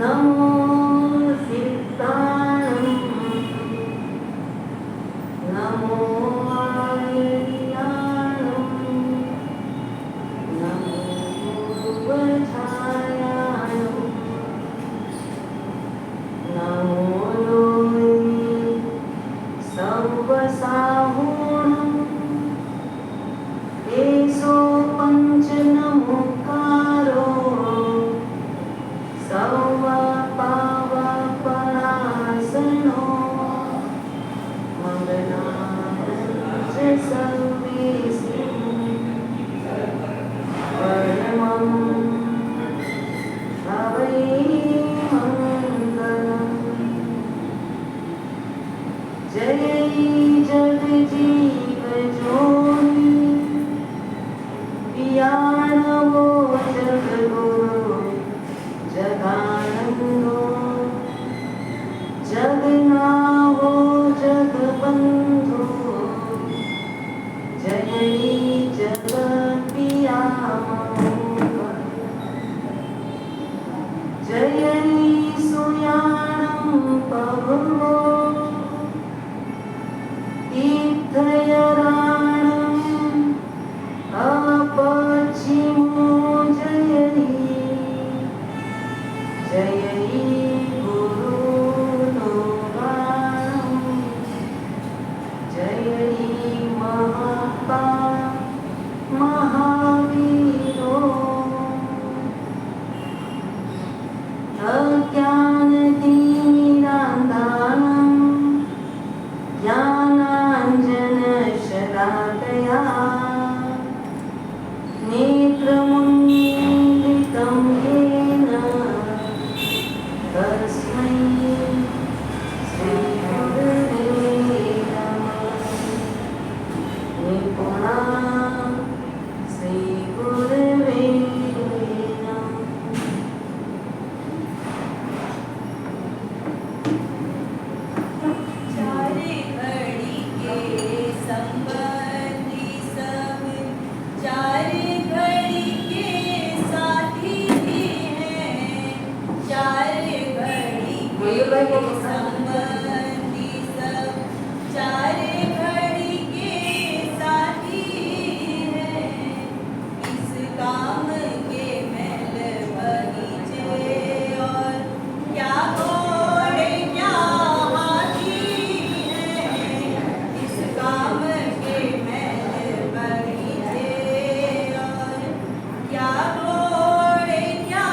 नमो सिद्धाणं नमो आर्याणं नमो पूर्वछायाणं नमो लोये सर्वसाहूणं एषो पञ्चनमुखारो सर्वपावपणासनो मङ्गलानां च सर्वेषां परमं भवै मङ्गलम्। जय जगजीवजोनि पियाणवो जगद्गुरो जगानन्दो जगन्नाथो जगबन्धो जय जगत्पियामो जय सुयानं प्रभुवो तीर्थयाराणं अपचिमो जय जय गुरुलोगानं जय महात्मा महावीरो अज्ञानतिमिरान्धानं ज्ञानाञ्जनशलाकया नेत्रमुन्मीलितं येन तस्मै श्रीगुरवे नमः। निपुणां श्रीगुरवे नमः। चारे घड़ी के संबंधी सब चारे घड़ी के साथी भी हैं। चारे घड़ी के संबंधी सब चारे घड़ी के साथी हैं। इस काम के महल बगीचे और क्या घोड़े क्या हाथी हैं। इस काम के महल बगीचे और क्या घोड़े क्या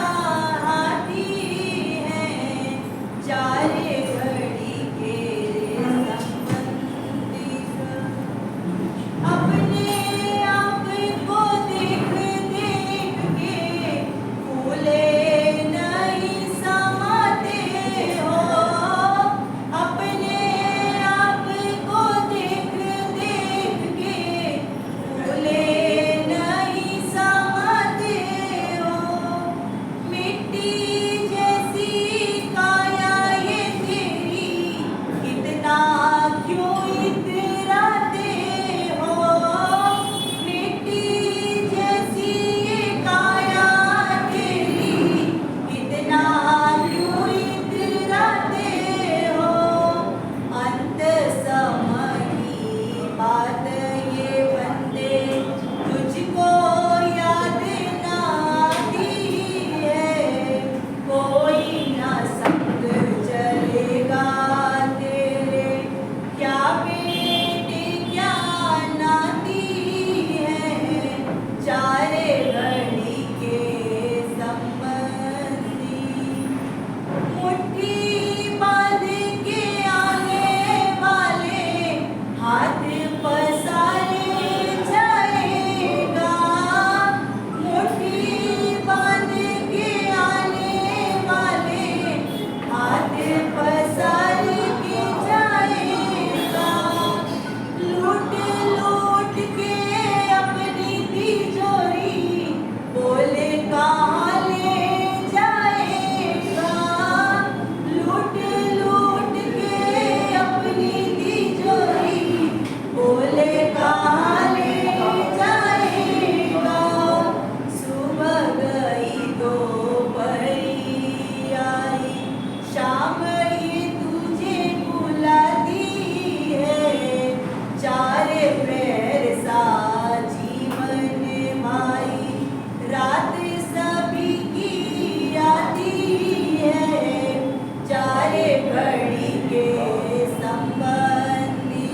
हाथी हैं। चारे घड़ी के संबंधी सब अपने आप को देख देख के फूले नहीं समाते हो। अपने आप को देख देख के फूले नहीं समाते हो। मिट्टी जैसी काया ये तेरी कितना क्यों इतराते हो। मिट्टी जैसी ये काया तेरी कितना क्यों इतराते हो। अंत समझी बात ये बंदे तुझको याद ना आती है। संबंधी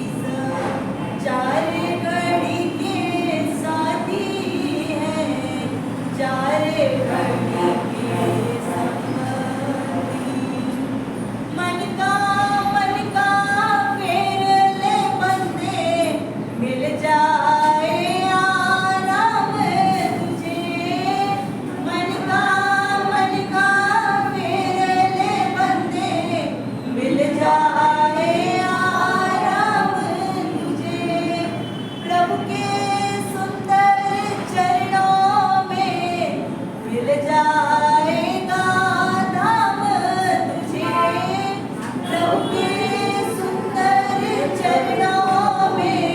चार घड़ी के साथी हैं, चार घड़ी के संबंधी। मन का फेर ले बंदे, मिल जाए आराम तुझे। मन का फेर ले बंदे, मिल जाए आराम तुझे। प्रभु के सुंदर चरणों में मिल जाएगा धाम तुझे। प्रभु के सुंदर चरणों में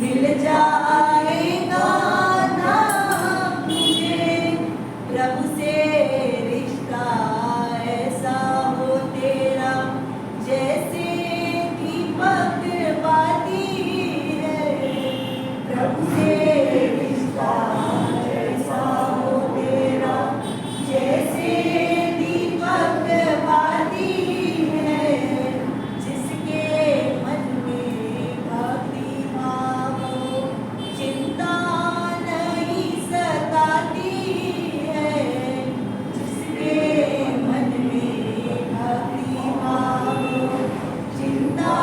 मिल जाएगा धाम तुझे। प्रभु से रिश्ता ऐसा हो तेरा, जैसे दीपक बाती है। प्रभु से रिश्ता ऐसा हो तेरा, जैसे दीपक बाती है। जिसके मन में भक्ति भाव हो, चिंता नहीं सताती है। जिसके मन में भक्ति भाव हो, चिंता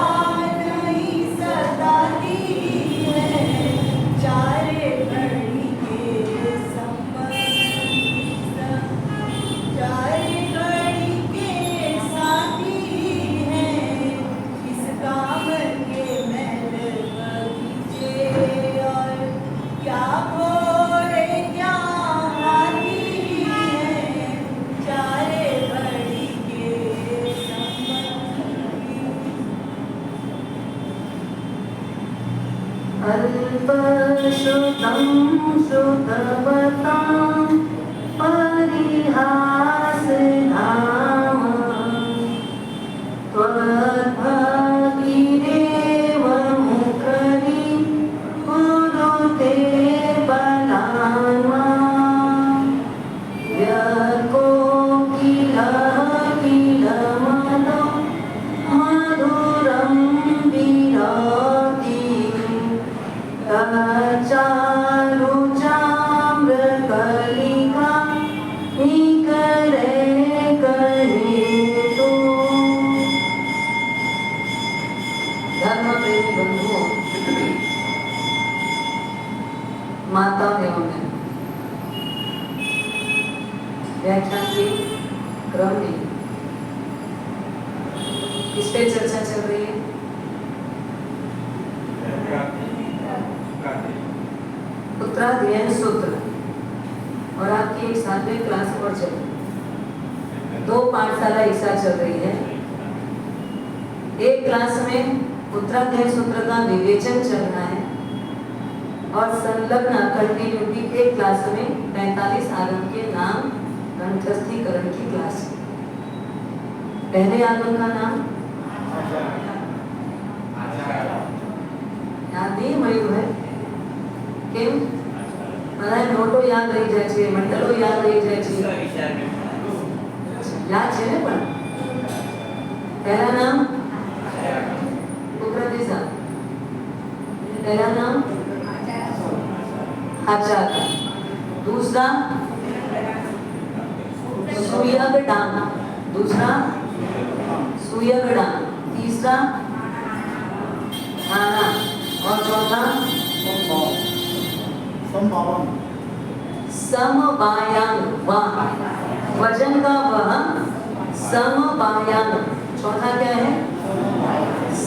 नहीं सताती है। चार घड़ी के संबंधी, चार घड़ी के साथी हैं। इस काम के महल बगीचे और क्या घोड़े क्या हाथी हैं। चार घड़ी के संबंधी। अल्पश्रुतं श्रुतवतां परिहासधाम, त्वद्भक्तिरेव मुखरी कुरुते बलान्मा। यत्कोकिलमनो मधुरं विरति, चारुचाम्रकलिका निकरे करेतु। धर्म प्रेमी बंधुओं, माताओं एवं बहनों, व्याख्यान के क्रम में किस पे चर्चा चल रही है? उत्तराध्ययन सूत्र, और आपकी एक 7वीं क्लास और चल रही है। 2 पाठशाला एक साथ चल रही है। एक क्लास में उत्तराध्ययन सूत्र का विवेचन चल रहा है और संलग्न कंटिन्यूटी के क्लास में 45 आगम के नाम कंठस्थीकरण की क्लास है। पहले आगम का नाम याद नहीं मयूर है કેમ મને નોટો યાદ રહી જાય છે, મંડળો યાદ રહી જાય છે, યાદ છે ને? પણ પહેલા નામ ઉપરદેશા, પહેલા નામ आचार्य, दूसरा सुयगडाम, दूसरा सुयगडाम, तीसरा आना और चौथा समवायांग, वाह वजन का वह, समवायांग। चौथा क्या है?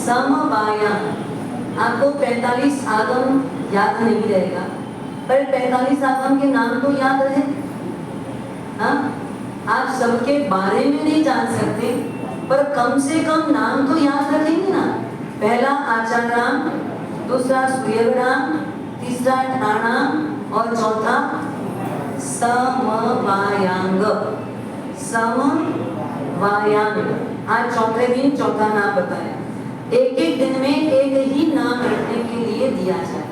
समवायांग। आपको 45 आगम याद नहीं रहेगा, पर 45 आगम के नाम तो याद रहे। हाँ, आप सबके बारे में नहीं जान सकते, पर कम से कम नाम तो याद रखेंगे ना। पहला आचाराम, दूसरा सुयगराम, तीसरा ठाणाम और चौथा समवायांग। समवायांग। आज चौथे दिन चौथा नाम बताया। एक एक दिन में एक ही नाम रखने के लिए दिया जाए।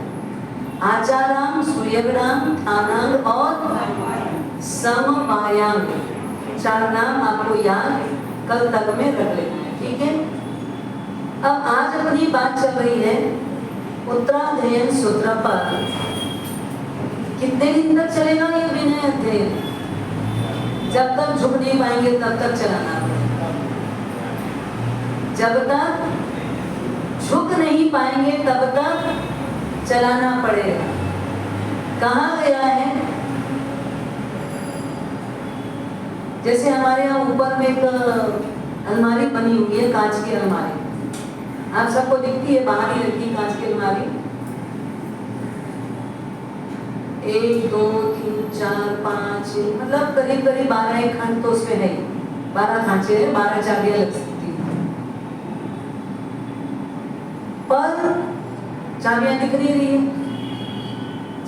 आचाराम, सुयगराम, ठाणांग और समवायांग, 4 नाम आपको याद कल तक में रख लेना है, ठीक है? अब आज अपनी बात चल रही है उत्तराध्ययन सूत्र पर। कितने दिन तक चलेगा ये विनय अध्ययन? जब तक झुक नहीं पाएंगे तब तक चलाना पड़ेगा। जब तक झुक नहीं पाएंगे तब तक चलाना पड़ेगा। कहाँ गया है? जैसे हमारे यहाँ ऊपर में एक अलमारी बनी हुई है, कांच की अलमारी। आप सबको दिखती है, बाहर ही रखी कांच की अलमारी। 1 2 3 4 5 मतलब करीब करीब 12 एक खंड तो उसमें है। 12 खांचे हैं, 12 चाबियां लग सकती हैं। पर चाबियां दिख नहीं रही है।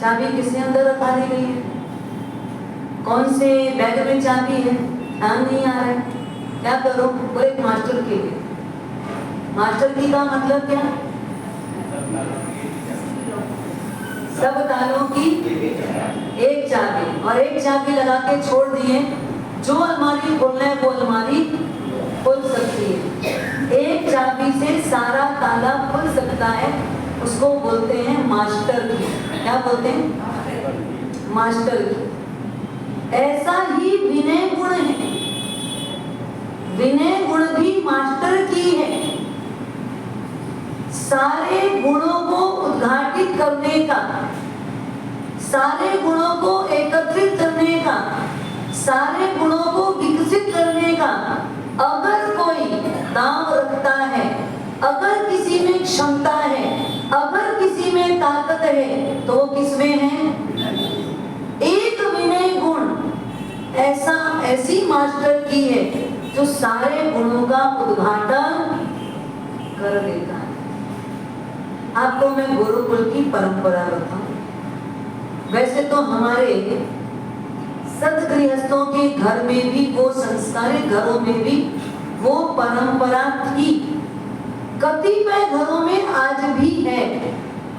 चाबी किसने अंदर रखा दी गई है? कौन से बैग में चाबी है? ध्यान नहीं आ रहा है। क्या करो? वो एक मास्टर के लिए। मास्टर की का मतलब क्या? सब तालों की एक चाबी, और एक चाबी लगा के छोड़ दिए। जो अलमारी खोलना है वो अलमारी खुल सकती है। एक चाबी से सारा ताला खुल सकता है, उसको बोलते हैं मास्टर की। क्या बोलते हैं? मास्टर की। ऐसा ही विनय गुण है। विनय गुण भी मास्टर की है। सारे गुणों को उद्घाटित करने का, सारे गुणों को एकत्रित करने का, सारे गुणों को विकसित करने का अगर कोई दांव रखता है, अगर किसी में क्षमता है, अगर किसी में ताकत है, तो वो किसमें है? एक विनय गुण ऐसी मास्टर की है जो सारे गुणों का उद्घाटन कर देता है। आपको मैं गुरुकुल की परंपरा बताऊं। वैसे तो हमारे सतगृहस्थों के घर में भी, वो संस्कारित घरों में भी वो परंपरा थी। कतिपय घरों में आज भी है,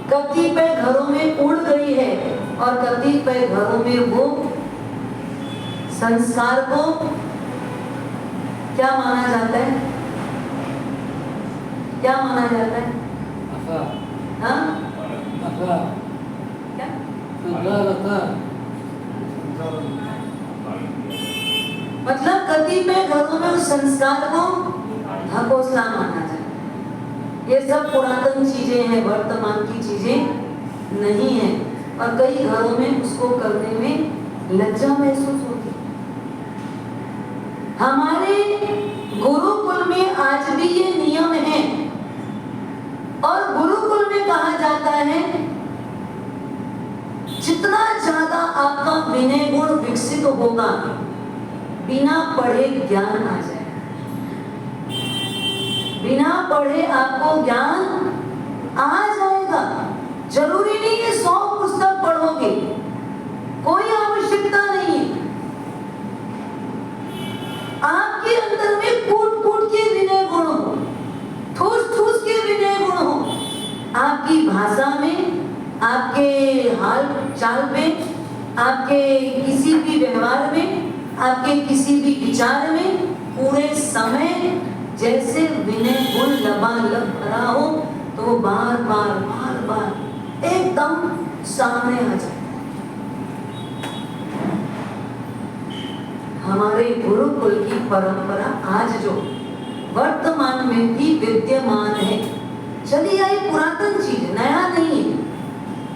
कतिपय घरों में उड़ गई है, और कतिपय घरों में वो संस्कार को क्या माना जाता है? क्या माना जाता है? हाँ? क्या? मतलब कतिपय घरों में उस संस्कार को ढकोसला माना जाए। ये सब पुरातन चीजें हैं, वर्तमान की चीजें नहीं है, और कई घरों में उसको करने में लज्जा महसूस होती है। हमारे गुरुकुल में आज भी ये नियम है, और गुरुकुल में कहा जाता है जितना ज्यादा आपका विनय गुण विकसित होगा, बिना पढ़े ज्ञान आ जाए। बिना पढ़े आपको ज्ञान आ जाएगा। जरूरी नहीं है 100 पुस्तक पढ़ोगे, कोई आवश्यकता नहीं है। आपके अंदर में कूट कूट के विनय गुण हो, ठूस ठूस के विनय गुण हो। आपकी भाषा में, आपके हाल चाल में, आपके किसी भी व्यवहार में, आपके किसी भी विचार में पूरे समय जैसे विनय गुण लबालब भरा हो, तो वो बार बार एकदम सामने आ जाए। हमारे गुरुकुल की परंपरा आज जो वर्तमान में भी विद्यमान है, चली आई पुरातन चीज, नया नहीं है।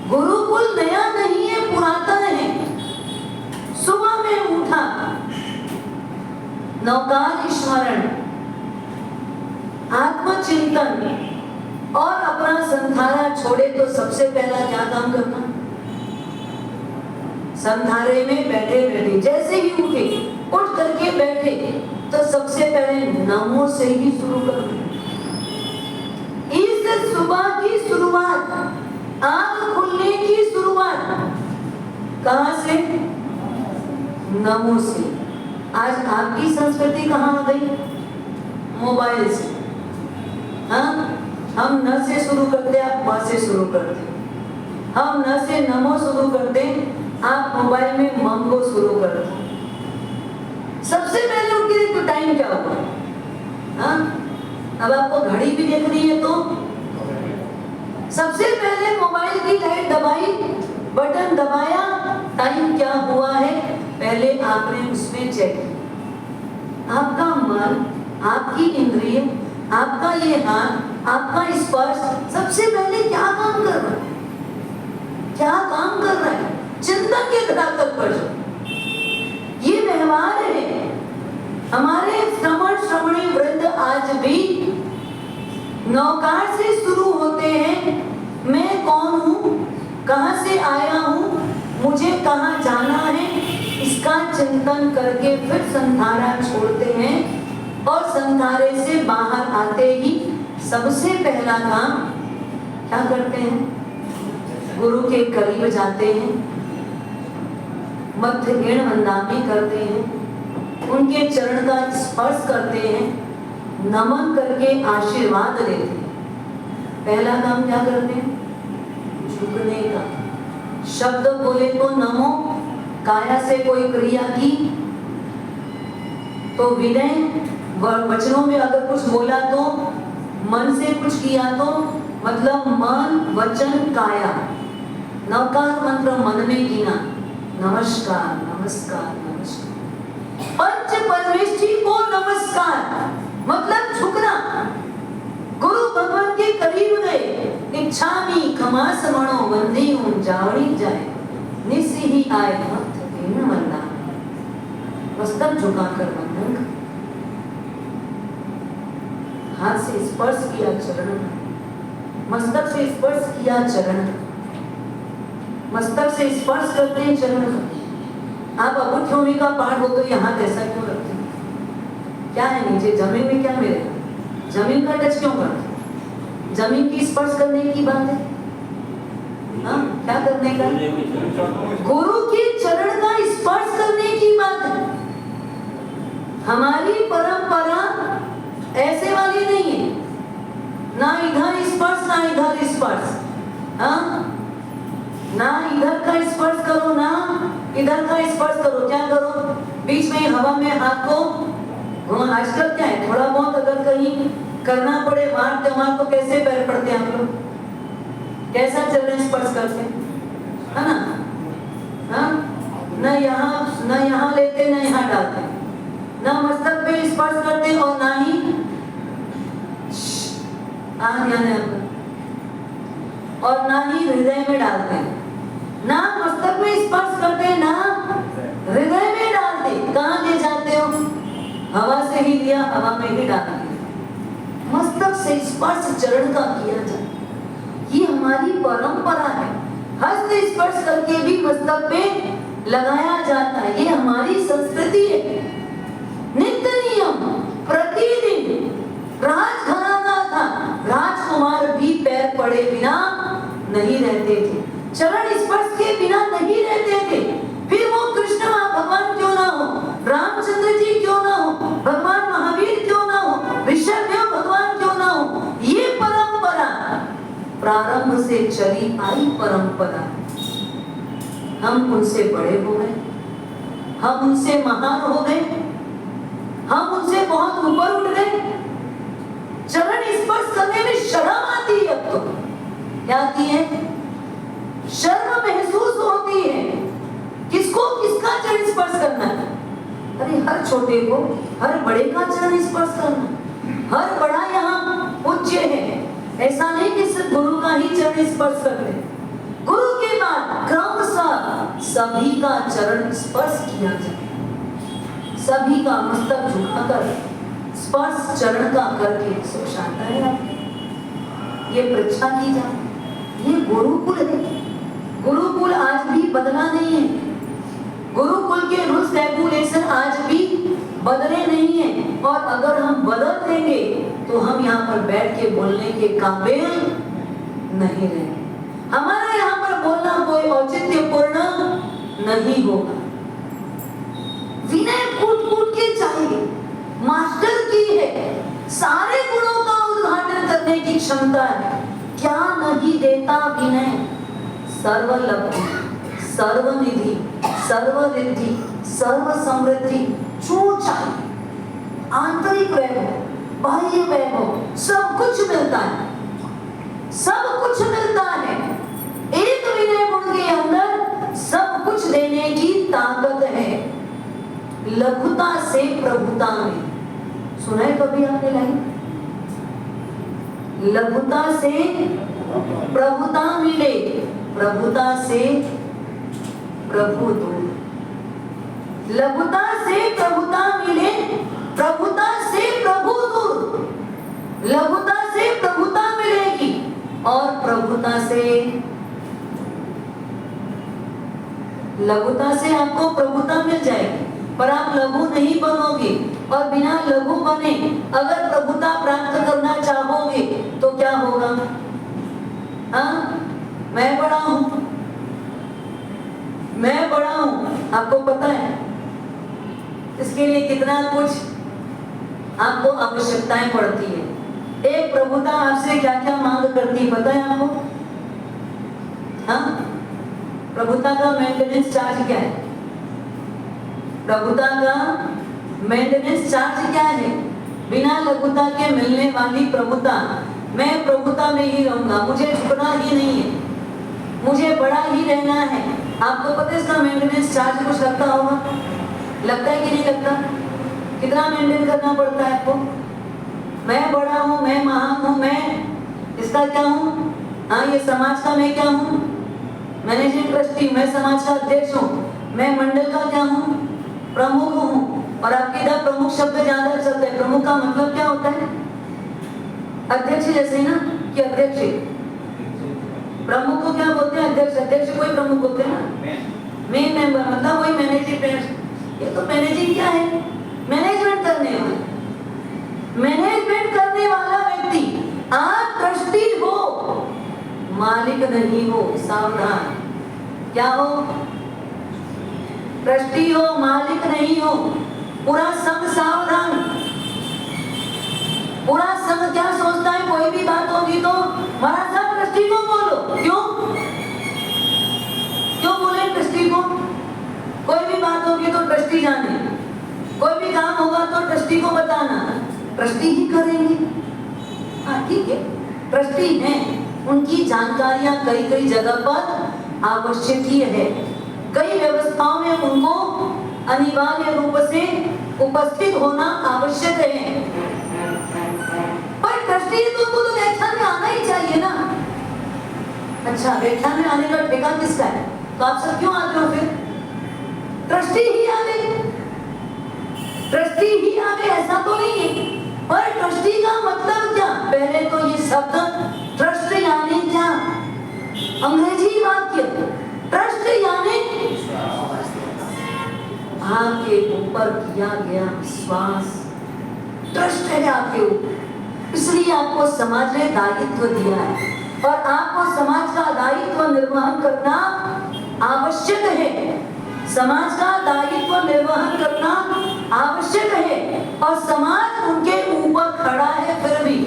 गुरुकुल नया नहीं है, पुरातन है। सुबह में उठा, नौकार स्मरण, आत्मचिंतन और अपना संधारा छोड़े तो सबसे पहला क्या काम करना? संधारे में बैठे बैठे जैसे ही उठे, उठ करके बैठे तो सबसे पहले नमो से ही शुरू करना। इस सुबह की शुरुआत, आंख खुलने की शुरुआत कहां से? नमो से। आज आपकी संस्कृति कहां आ गई? मोबाइल से। हाँ, हम न से शुरू करते, आप मा से शुरू करते। हम न से नमो शुरू करते, आप मोबाइल में मम को शुरू करते। सबसे पहले उनके लिए तो टाइम क्या होगा? हाँ, अब आपको घड़ी भी देखनी है तो सबसे पहले मोबाइल की लाइट दबाई, बटन दबाया, टाइम क्या हुआ है पहले आपने उसमें चेक किया। आपका मन, आपकी इंद्रिय, आपका ये हाथ, आपका स्पर्श सबसे पहले क्या काम कर रहा है, क्या काम कर रहा है, चिंतन के धरातल पर जाओ। ये व्यवहार है। हमारे श्रमणी वृंद आज भी नौकार से शुरू होते हैं। मैं कौन हूँ, कहाँ से आया हूँ, मुझे कहाँ जाना है, इसका चिंतन करके फिर संधारा छोड़ते हैं। और संधारे से बाहर आते ही सबसे पहला काम क्या करते हैं, गुरु के करीब जाते हैं, मध्य ऋण वंदनामी करते हैं, उनके चरण का स्पर्श करते हैं, नमन करके आशीर्वाद लेते हैं। पहला काम क्या करते हैं, झुकने का। शब्द बोले तो नमो, काया से कोई क्रिया की तो विनय, वचनों में अगर कुछ बोला तो, मन से कुछ किया तो, मतलब मन वचन काया। नवकार मंत्र मन में गिना, नमस्कार नमस्कार नमस्कार। पंच परमेष्ठी को नमस्कार मतलब झुकना। गुरु भगवान के करीब गए, इच्छामि क्षमा समणो वंदे हूं जावड़ी जाए, निसी ही आए मत ऋण वंदना। मस्तक झुकाकर वंदन कर, हाथ से स्पर्श किया चरण का, मस्तक से स्पर्श किया चरण का, मस्तक से स्पर्श करते हैं चरण का। आप अबुद्धोमी का पाठ हो तो यहाँ कैसा क्यों रखते हैं, क्या है नीचे जमीन में, क्या मिलेगा, जमीन का टच क्यों करते, जमीन की स्पर्श करने की बात है। हाँ, क्या करने का, गुरु के चरण का स्पर्श करने की बात है। हमारी परंपरा ऐसे वाली नहीं है, ना इधर स्पर्श ना इधर स्पर्श। हाँ, ना इधर का स्पर्श करो ना इधर का स्पर्श करो। क्या करो, बीच में हवा में हाथ को घुमा। आजकल क्या है, थोड़ा बहुत अगर कहीं करना पड़े वार त्योहार तो कैसे पैर पड़ते हैं आप लोग, कैसा चल रहे स्पर्श करते है ना। हाँ, न यहाँ लेते न यहाँ डालते, ना मस्तक पे स्पर्श करते और ना ही और ना ही हृदय में डालते, ना मस्तक में स्पर्श करते ना हृदय में डालते। कहाँ ले जाते हो, हवा से ही लिया, हवा में ही डाल दिया। मस्तक से स्पर्श चरण का किया जाए, ये हमारी परंपरा है। हस्त स्पर्श करके भी मस्तक पे लगाया जाता है, ये हमारी संस्कृति है। नित्य नियम प्रतिदिन। राजघराना था, राजकुमार भी पैर पड़े बिना नहीं रहते थे, चरण स्पर्श के बिना नहीं रहते थे। फिर वो कृष्ण भगवान क्यों ना हो, रामचंद्र जी क्यों ना हो, भगवान महावीर क्यों ना हो, ऋषभदेव भगवान क्यों ना हो, ये परंपरा प्रारंभ से चली आई परंपरा। हम उनसे बड़े हो गए, हम उनसे महान हो गए, हम उनसे बहुत ऊपर उठ गए। चरण स्पर्श करने में शर्म आती है। अब तो क्या आती है, शर्म महसूस होती है। किसको किसका चरण स्पर्श करना है, अरे हर छोटे को हर बड़े का चरण स्पर्श करना। हर बड़ा यहाँ पूज्य है, ऐसा नहीं कि सिर्फ गुरु का ही चरण स्पर्श करते, गुरु के बाद क्रमशः सभी का चरण स्पर्श किया जाए। सभी का मस्तक झुकाकर स्पर्श चरण का करके सुशांता है। ये परीक्षा की जाए, ये गुरुकुल है। गुरुकुल आज भी बदला नहीं है, गुरुकुल के रूल्स रेगुलेशन आज भी बदले नहीं है। और अगर हम बदल देंगे तो हम यहाँ पर बैठ के बोलने के काबिल नहीं रहेंगे, हमारा यहाँ पर बोलना कोई औचित्यपूर्ण नहीं होगा। विनय कूट कूट के चाहिए, मास्टर की है, सारे गुणों का उद्घाटन करने की क्षमता है। क्या नहीं देता विनय, सर्वलब्धि, सर्वनिधि, सर्वरिद्धि, सर्व समृद्धि, जो चाहिए आंतरिक वैभव बाह्य वैभव, सब कुछ मिलता है, सब कुछ मिलता है। एक विनय गुण के अंदर सब कुछ देने की ताकत है। लघुता से प्रभुता में, सुना है कभी आपने लाइन? लघुता से प्रभुता मिले, प्रभुता से प्रभु दूर। लघुता से प्रभुता मिले, प्रभुता से प्रभु दूर। लघुता से प्रभुता मिलेगी और प्रभुता से, लघुता से आपको प्रभुता मिल जाएगी, पर आप लघु नहीं बनोगे। और बिना लघु बने अगर प्रभुता प्राप्त करना चाहोगे तो क्या होगा? हाँ, मैं बड़ा हूं, मैं बड़ा हूं, आपको पता है इसके लिए कितना कुछ आपको आवश्यकताएं पड़ती है। एक प्रभुता आपसे क्या क्या मांग करती पता है आपको? हाँ, प्रभुता का मेंटेनेंस चार्ज क्या है? प्रभुता का मेंटेनेंस चार्ज क्या है? बिना लघुता के मिलने वाली प्रभुता, मैं प्रभुता में ही रहूंगा, मुझे झुकना ही नहीं है, मुझे बड़ा ही रहना है। आपको पता है इसका मेंटेनेंस चार्ज कुछ लगता होगा? लगता है कि नहीं लगता? कितना मेंटेन करना पड़ता है आपको? मैं बड़ा हूँ, मैं महान हूँ, मैं इसका क्या हूँ? हाँ, ये समाज का मैं क्या हूँ? मैनेजिंग ट्रस्टी, मैं समाज का अध्यक्ष हूँ, मैं मंडल का क्या हूँ? प्रमुख हूँ। और आपके इधर प्रमुख शब्द ज्यादा चलता है। प्रमुख का मतलब क्या होता है? अध्यक्ष जैसे ना कि अध्यक्ष, प्रमुख को क्या बोलते हैं? अध्यक्ष। अध्यक्ष कोई प्रमुख होते हैं ना, मेन मेंबर, मतलब वही मैनेजिंग। ये तो मैनेजिंग क्या है? मैनेजमेंट करने वाला, मैनेजमेंट करने वाला व्यक्ति। आप ट्रस्टी हो, मालिक नहीं हो, सावधान। क्या हो? ट्रस्टी हो, मालिक नहीं हो। पूरा संघ सावधान। पूरा संघ क्या सोचता है? कोई भी बात होगी तो महाराज साहब ट्रस्टी को बोलो। क्यों? क्यों बोले ट्रस्टी को? कोई भी बात होगी तो ट्रस्टी जाने, कोई भी काम होगा तो ट्रस्टी को बताना, ट्रस्टी ही करेंगे। हाँ ठीक है, ट्रस्टी हैं, उनकी जानकारियां कई कई जगह पर आवश्यक ही है। कई व्यवस्थाओं में उनको अनिवार्य रूप से उपस्थित होना आवश्यक है। पर ट्रस्टी तो व्याख्यान में आना ही चाहिए ना। अच्छा, व्याख्यान में आने का ठेका किसका है? तो आप सब क्यों आते हो फिर? ट्रस्टी ही आवे, ट्रस्टी ही आवे ऐसा तो नहीं है। पर ट्रस्टी का मतलब क्या? पहले तो ये शब्द ट्रस्ट यानी क्या? अंग्रेजी वाक्य ट्रस्ट यानी आपके ऊपर किया गया विश्वास, ट्रस्ट है आपके ऊपर, इसलिए आपको समाज ने दायित्व दिया है और आपको समाज का दायित्व निर्वहन करना आवश्यक है। समाज का दायित्व निर्वहन करना आवश्यक है और समाज उनके ऊपर खड़ा है। फिर भी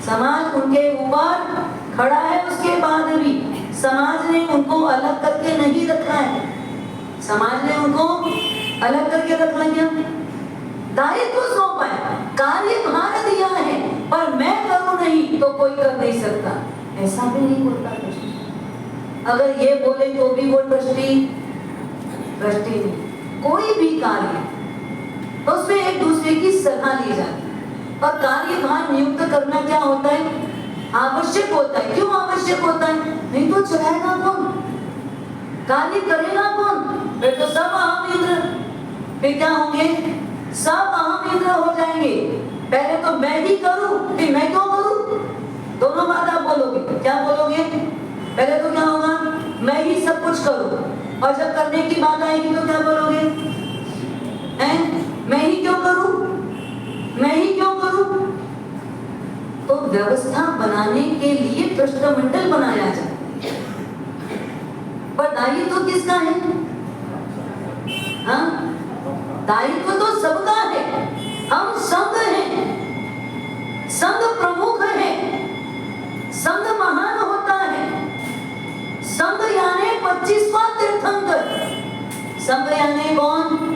समाज उनके ऊपर खड़ा है, उसके बाद भी समाज ने उनको अलग करके नहीं रखा है। समाज ने उनको अलग करके रखा क्या? दायित्व सौंपा है, कार्यभार दिया है, पर मैं करूं नहीं तो कोई कर नहीं सकता, ऐसा भी नहीं बोलता ट्रस्टी। अगर ये बोले तो भी वो ट्रस्टी नहीं। कोई भी कार्य तो उसमें एक दूसरे की सलाह ली जाती और कार्यभार नियुक्त करना क्या होता है? आवश्यक होता है। क्यों आवश्यक होता है? नहीं तो चलाएगा कौन? कार्य करेगा कौन? फिर तो सब अहम इंद्र, फिर क्या होंगे? सब अहम इंद्र हो जाएंगे। पहले तो मैं ही करूं, फिर मैं क्यों करूं? दोनों बात आप बोलोगे। क्या बोलोगे? पहले तो क्या होगा? मैं ही सब कुछ करूं, और जब करने की बात आएगी तो क्या बोलोगे? मैं ही क्यों करूं? मैं ही क्यों करूं? तो व्यवस्था बनाने के लिए ट्रस्टमंडल बनाया जाए, पर दायित्व किसका है? हाँ, दायित्व तो सबका है। हम संघ हैं, संघ प्रमुख है, संघ महान होता है। संघ यानी 25वां तीर्थंकर। संघ यानी कौन?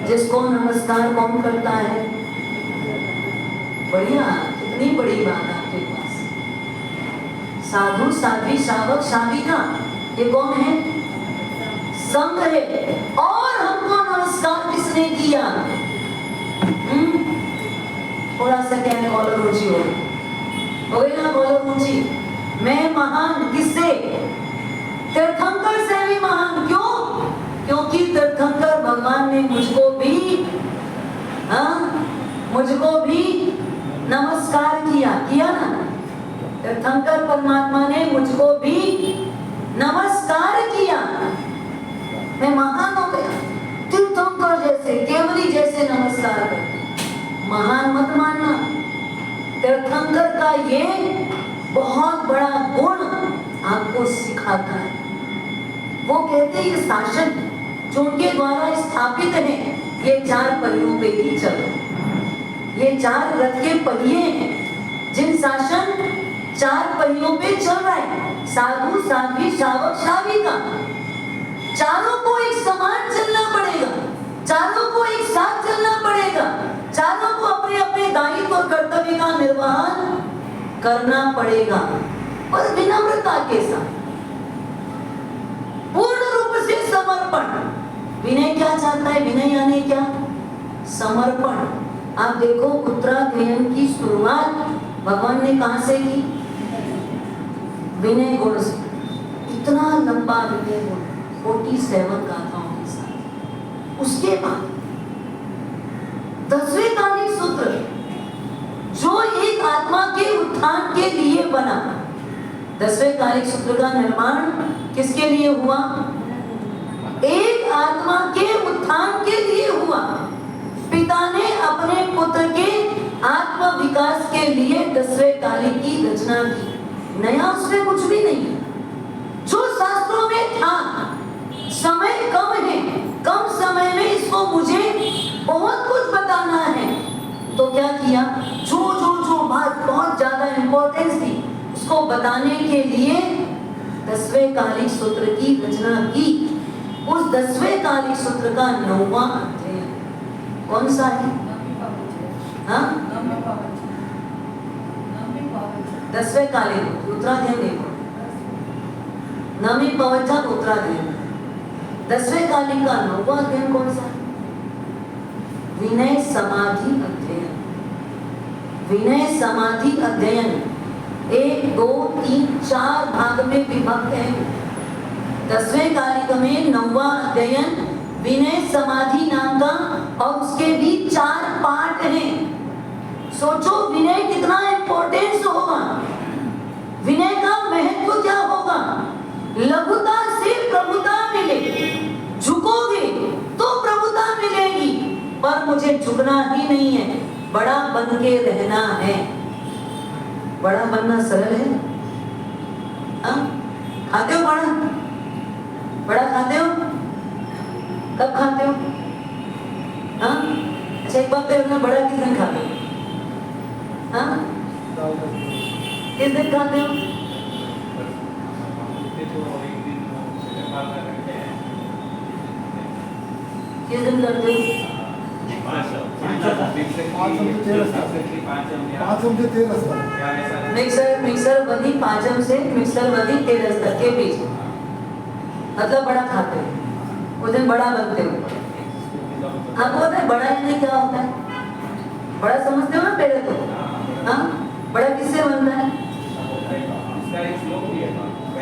जिसको नमस्कार कौन करता है? बढ़िया, कितनी बड़ी बात आपके पास। साधु, साध्वी, शावक, शाविका, ये कौन है? संघ है। और हमको नमस्कार किसने किया? थोड़ा सा क्या है, कॉलर ऊंची हो गई ना, कॉलर ऊंची। मैं महान किससे? तीर्थंकर से भी महान। क्यों? क्योंकि तीर्थंकर भगवान ने मुझको भी नमस्कार किया ना। तीर्थंकर परमात्मा ने मुझको भी नमस्कार किया। मैं महान हो गया। तीर्थंकर जैसे, केवली जैसे नमस्कार कर, महान मत मानना। तीर्थंकर का ये बहुत बड़ा गुण आपको सिखाता है। वो कहते हैं ये शासन जो उनके द्वारा स्थापित है, ये 4 पहियों पे ही चल रहे। ये 4 रथ के पहिए हैं, जिन शासन 4 पहियों पे चल रहा है। साधु, साध्वी, शावक, शाविका, चारों को एक समान चलना पड़ेगा, चारों को एक साथ चलना पड़ेगा, चारों को अपने अपने दायित्व और कर्तव्य का निर्वहन करना पड़ेगा, और विनम्रता के साथ, पूर्ण रूप से समर्पण। विनय क्या चाहता है? विनय यानी क्या? समर्पण। आप देखो, उत्तरायण की शुरुआत भगवान ने कहां से की? विनय गुण से। इतना लंबा विनय गुण, 47 गाथाओं के साथ। उसके बाद 10वें कालिक सूत्र, जो एक आत्मा के उत्थान के लिए बना। 10वें कालिक सूत्र का निर्माण किसके लिए हुआ? एक आत्मा के उत्थान के लिए हुआ। पिता ने अपने पुत्र के आत्म विकास के लिए 10वें कालिक की रचना की। नया उसमें कुछ भी नहीं है, जो शास्त्रों में था। समय कम है, कम समय में इसको मुझे बहुत कुछ बताना है, तो क्या किया? जो बात बहुत ज्यादा इंपॉर्टेंस थी, उसको बताने के लिए 10वें कालिक सूत्र की रचना की। उस 10वें कालिक सूत्र का 9वां अध्याय कौन सा है? 10वें कालिक उत्तराध्याय देखो, नवी पवचा उत्तराध्याय। 10वें कालिक का 9वां अध्ययन कौन सा? विनय समाधि अध्ययन। विनय समाधि अध्ययन 1, 2, 3, 4 भाग में विभक्त है। 10वें कालिक में 9वां अध्ययन विनय समाधि नाम का, और उसके भी 4 पाठ हैं। सोचो विनय कितना इंपॉर्टेंस होगा, विनय का महत्व क्या होगा। लघुता से प्रभुता मिले, झुकोगे तो प्रभुता मिलेगी, पर मुझे झुकना ही नहीं है, बड़ा बन के रहना है। बड़ा बनना सरल है? खाते हो बड़ा? बड़ा खाते हो? कब खाते हो? अच्छा एक बात तो बड़ा किस दिन खाते हो? किस दिन खाते हो? किस दिन करते हो? मिक्सर वधी पाचम से मिक्सर वधी तेरस तक के बीच, मतलब बड़ा खाते हो, उस दिन बड़ा बनते हो। आपको पता है बड़ा यानी क्या होता है? बड़ा समझते हो ना पहले तो? बड़ा किससे बनता है?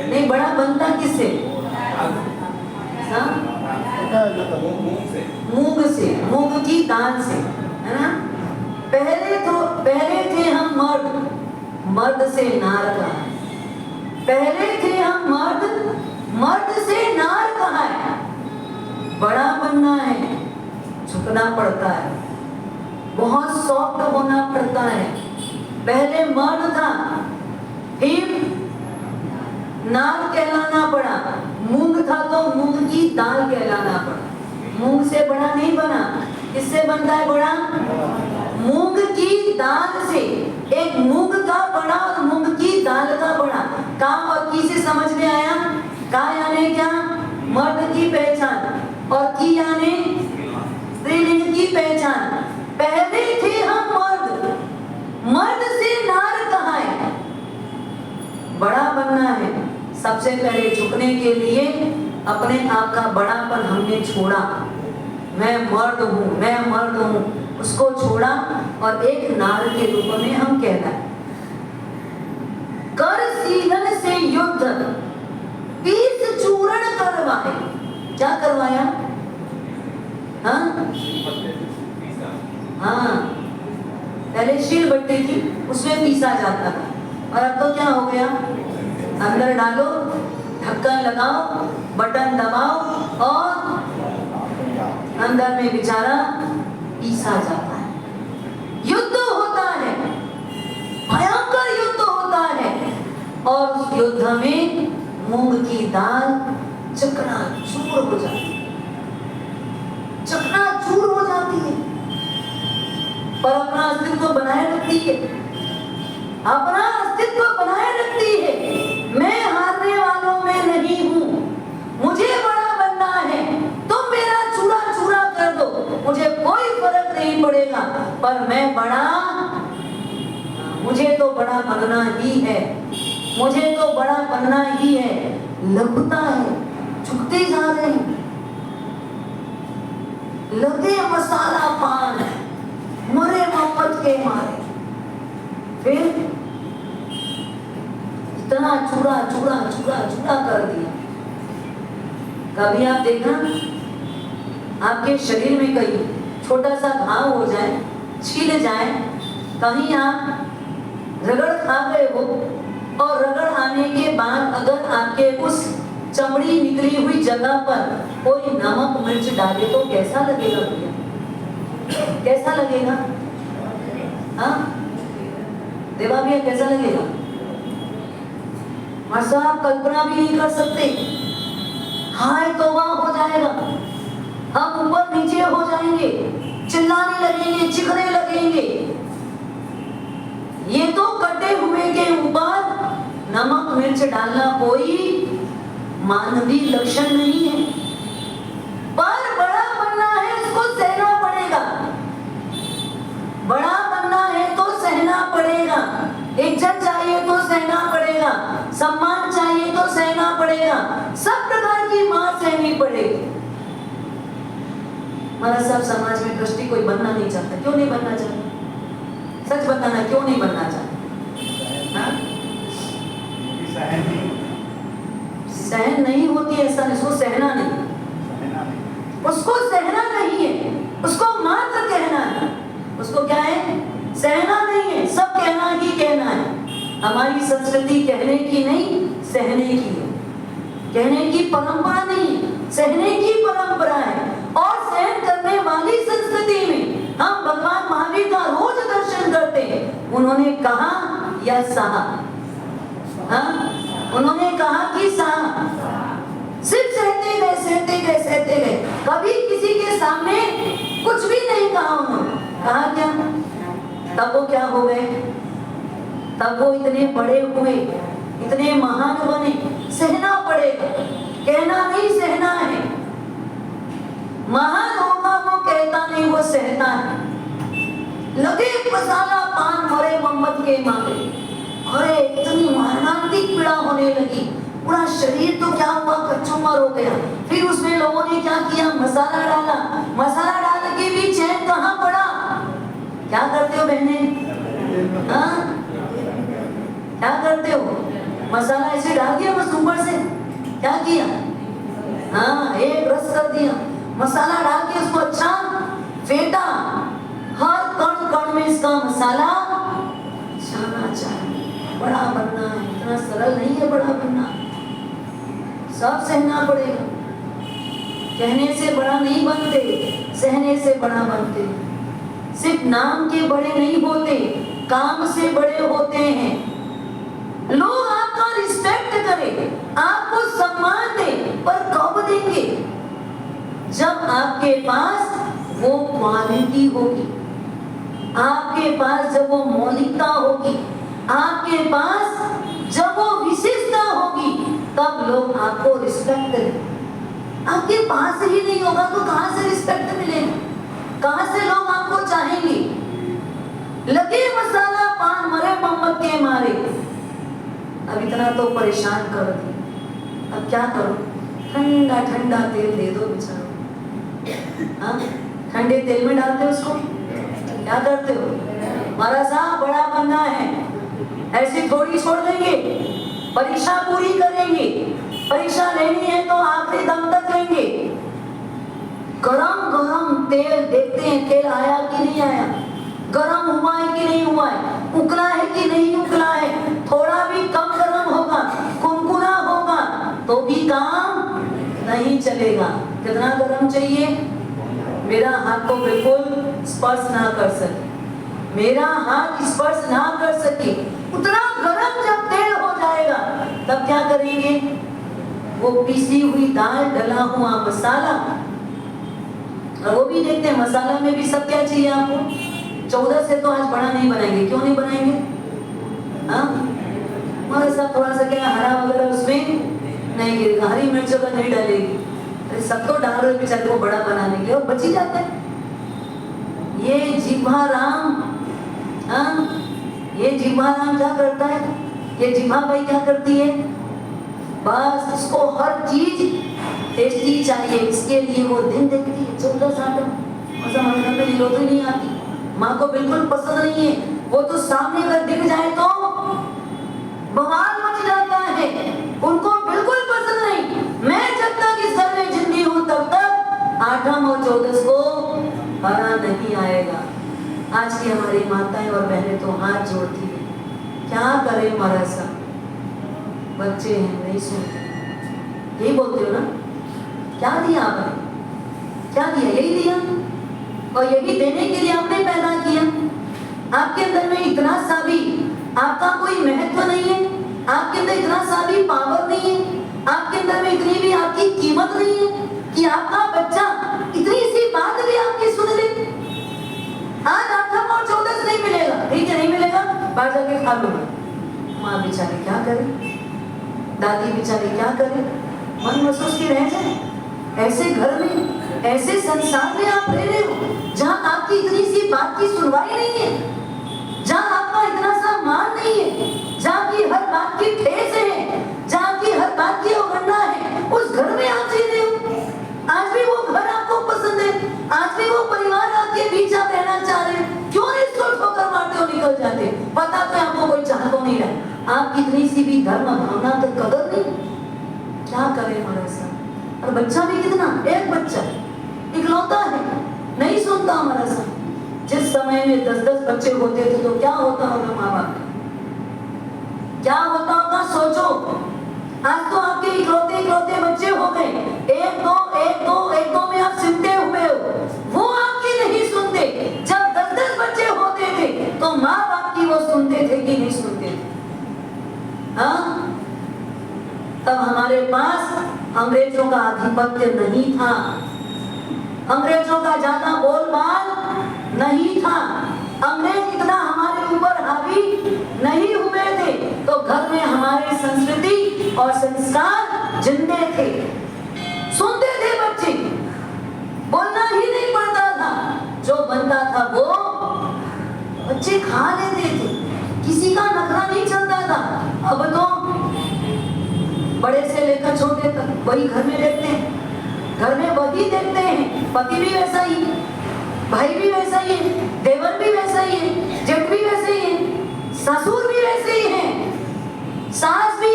नहीं, बड़ा बनता किससे? मूंग से, मूंग की दाल से, है ना? पहले थे हम मर्द से नार कहा। पहले थे हम मर्द से नार कहा है। बड़ा बनना है, झुकना पड़ता है, बहुत सॉफ्ट होना पड़ता है। पहले मर्द था, फिर नार कहलाना पड़ा। मूंग था तो मूंग की दाल कहलाना पड़ा। मूंग से बड़ा नहीं बना। किससे बनता है बड़ा? मूंग की दाल से। एक मूंग का बड़ा और मूंग की दाल का बड़ा। का और की से समझ में आया? का यानी क्या? मर्द की पहचान, और की यानी स्त्रीलिंग की पहचान। पहले थे हम मर्द, सबसे पहले झुकने के लिए अपने आप का बड़ापन हमने छोड़ा। मैं मर्द हूँ, मैं मर्द हूँ, उसको छोड़ा और एक नार के रूप में हम कहलाए। कर सीलन से युद्ध पीस चूर्ण करवाए। क्या करवाया? हाँ हाँ, पहले शील बट्टी थी, उसमें पीसा जाता था, और अब तो क्या हो गया? अंदर डालो, ढक्कन लगाओ, बटन दबाओ और अंदर में बेचारा पीसा जाता है। युद्ध होता है, भयंकर युद्ध होता है, और उस युद्ध में मूंग की दाल चकनाचूर हो जाती है, चकनाचूर हो जाती है, पर अपना अस्तित्व बनाए रखती है, अपना अस्तित्व बनाए रखती है। मैं हारने वालों में नहीं हूं, मुझे बड़ा बनना है, तुम मेरा चूरा चूरा कर दो, मुझे कोई फर्क नहीं पड़ेगा, पर मैं बड़ा, मुझे तो बड़ा बनना ही है, मुझे तो बड़ा बनना ही है। लघुता है, झुकते जा रहे हैं, लगे मसाला पान, मरे मोहब्बत के मारे, फिर इतना चूरा चूरा चूरा चूरा कर दिया। कभी आप देखना, आपके शरीर में कहीं छोटा सा घाव हो जाए, छील जाए, कहीं आप रगड़ खा गए हो, और रगड़ आने के बाद अगर आपके उस चमड़ी निकली हुई जगह पर कोई नमक मिर्च डाले तो कैसा लगेगा भैया? कैसा लगेगा? हाँ देवा भैया, कैसा लगेगा? मास्टर आप कल्पना भी नहीं कर सकते। हाय तौबा हो जाएगा, हम ऊपर नीचे हो जाएंगे, चिल्लाने लगेंगे, चिखने लगेंगे। ये तो कटे हुए के ऊपर नमक मिर्च डालना कोई मानवीय लक्षण नहीं है, पर बड़ा बनना है, इसको सहना पड़ेगा। बड़ा बनना है तो सहना पड़ेगा, इज्जत चाहिए तो सहना पड़ेगा, सम्मान चाहिए तो सहना पड़ेगा, सब प्रकार की मार सहनी पड़ेगी। हमारा सब समाज में ट्रस्टी कोई बनना नहीं चाहता। क्यों नहीं बनना चाहता? सच बताना, क्यों नहीं बनना चाहता? सहन नहीं होती, ऐसा नहीं, उसको सहना नहीं, उसको सहना नहीं है, उसको मात्र कहना है। उसको क्या है? सहना नहीं है, सब कहना ही कहना है। हमारी संस्कृति कहने की नहीं, सहने की है। कहने की परंपरा नहीं, सहने की परंपरा है। और सहन करने वाली संस्कृति में हम भगवान महावीर का रोज दर्शन करते हैं। उन्होंने कहा या सहा? हाँ, उन्होंने कहा कि सहा। सिर्फ सहते गए, सहते गए, सहते गए, कभी किसी के सामने कुछ भी नहीं कहा उन्होंने। कहा क्या? तब वो क्या हो गए? तब वो इतने बड़े हुए, इतने महान बने। सहना पड़ेगा, कहना नहीं, सहना है। महान होगा वो कहता नहीं, वो सहता है। लगे मसाला पान, मरे मोहब्बत के मारे। अरे इतनी मरणांतिक पीड़ा होने लगी, पूरा शरीर तो क्या हुआ, कचूमर हो गया। फिर उसमें लोगों ने क्या किया? मसाला डाला। मसाला डाल के भी चैन कहाँ पड़ा? क्या करते हो बहने? हाँ, क्या करते हो? मसाला ऐसे डाल दिया बस ऊपर से, क्या किया? हाँ, एक रस कर दिया। मसाला डाल के उसको अच्छा फेंटा, हर कण कण में इसका मसाला जाना चाहिए। बड़ा बनना है, इतना सरल नहीं है बड़ा बनना, सब सहना पड़ेगा। कहने से बड़ा नहीं बनते, सहने से बड़ा बनते। सिर्फ नाम के बड़े नहीं होते, काम से बड़े होते हैं। लोग आपका रिस्पेक्ट करें, आपको सम्मान दें, पर कब देंगे? जब आपके पास वो क्वालिटी होगी, आपके पास जब वो मौलिकता होगी, आपके पास जब वो विशेषता होगी, तब लोग आपको रिस्पेक्ट करें। आपके पास ही नहीं होगा तो कहां से रिस्पेक्ट मिलेगी? कहां से लोग आपको चाहेंगे? लगे मसाला पान, मरे मोहब्बत के मारे। अब इतना तो परेशान कर दिया। अब क्या करो, ठंडा ठंडा तेल दे दो बेचारों। हाँ, ठंडे तेल में डालते हो उसको, क्या करते हो? महाराज साहब बड़ा बनना है, ऐसे थोड़ी छोड़ देंगे, परीक्षा पूरी करेंगे, परीक्षा लेनी है तो आखिरी दम तक लेंगे। गरम गरम तेल देखते हैं, तेल आया कि नहीं आया, गरम हुआ है कि नहीं हुआ है, उकला है कि नहीं उकला है। थोड़ा भी कम गरम होगा, कुनकुना होगा तो भी काम नहीं चलेगा। कितना गरम चाहिए? मेरा हाथ को बिल्कुल स्पर्श ना कर सके, मेरा हाथ स्पर्श ना कर सके, उतना गरम जब तेल हो जाएगा तब क्या करेंगे? वो पिसी हुई दाल, डला हुआ मसाला, और वो भी देखते हैं मसाला में भी सब क्या चाहिए आपको। 14 से तो आज बड़ा नहीं बनाएंगे, क्यों नहीं बनाएंगे? हाँ, हमारे साथ थोड़ा सा क्या हरा वगैरह उसमें नहीं गिरेगा, हरी मिर्चों का नहीं डालेगी, अरे सब तो डाल रहे बेचारे को बड़ा बनाने के, और बची जाता है। ये जिह्वा राम, हाँ, ये जिह्वा राम क्या करता है? ये जिह्वा भाई क्या करती है? बस उसको हर चीज टेस्टी चाहिए, इसके लिए वो दिन देखती है 14 आइटम। मजा हमारे घर में नीलो तो नहीं आती, माँ को बिल्कुल पसंद नहीं है, वो तो सामने अगर दिख जाए तो बवाल मच जाता है, उनको बिल्कुल पसंद नहीं। मैं जब तक इस घर में जिंदी हूँ तब तक आठम और 14 को हरा नहीं आएगा। आज की हमारी माताएं और बहनें तो हाथ जोड़ती है, क्या करें महाराज साहब, बच्चे हैं नहीं सुनते, यही बोलते हो ना? क्या दिया आपने? क्या दिया? यही दिया, और यही देने के लिए आपने पैदा किया। आपके अंदर में इतना सा भी आपका कोई महत्व नहीं है, आपके अंदर इतना सा भी पावर नहीं है, आपके अंदर में इतनी भी आपकी कीमत नहीं है कि आपका बच्चा इतनी सी बात भी आपकी सुन ले। आज 8 और 14 नहीं मिलेगा, ठीक है, नहीं मिलेगा, बाहर जाके खा लूंगा। माँ बेचारी क्या करे, दादी बेचारी क्या करे, मन महसूस के रह जाए। ऐसे घर में, ऐसे संसार में आप रह रहे हो जहाँ आपकी इतनी सी बात की सुनवाई नहीं है, जहाँ आपका इतना सा मान नहीं है, जहाँ की हर बात की ठेस है, जहाँ की हर बात की अवगणना है, उस घर में आप जी रहे हो। आज भी वो घर आपको पसंद है, आज भी वो परिवार आपके बीच आप रहना चाह रहे हैं, क्यों नहीं इसको ठोकर मारते हो निकल जाते? पता तो आपको कोई चाहता नहीं रहा, आप कितनी सी भी धर्म भावना तो कदर नहीं, क्या करें हमारे साथ। और बच्चा भी कितना, एक बच्चा इकलौता है, नहीं सुनता हमारा साथ। जिस समय में 10-10 बच्चे होते थे तो क्या होता होगा माँ बाप का, क्या होता होगा सोचो। आज तो आपके इकलौते इकलौते बच्चे हो गए, एक दो में आप सिमटे हुए हो, वो आपकी नहीं सुनते। जब 10-10 बच्चे होते थे तो माँ बाप की वो सुनते थे कि नहीं सुनते थे? हाँ, तब हमारे पास अंग्रेजों का आधिपत्य नहीं था, अंग्रेजों का ज्यादा बोलबाल नहीं था, अंग्रेज इतना हमारे ऊपर हावी नहीं हुए थे, तो घर में हमारे संस्कृति और संस्कार जिंदे थे, सुनते थे बच्चे, बोलना ही नहीं पड़ता था, जो बनता था वो बच्चे खा लेते थे, किसी का नखरा नहीं चलता था। अब तो बड़े से लेकर छोटे तक वही घर में देखते हैं, घर में वही देखते हैं, पति भी वैसा ही है, भाई भी वैसा ही है, देवर भी वैसा ही है, जेठ भी वैसे ही है, ससुर भी वैसे ही है, सास भी।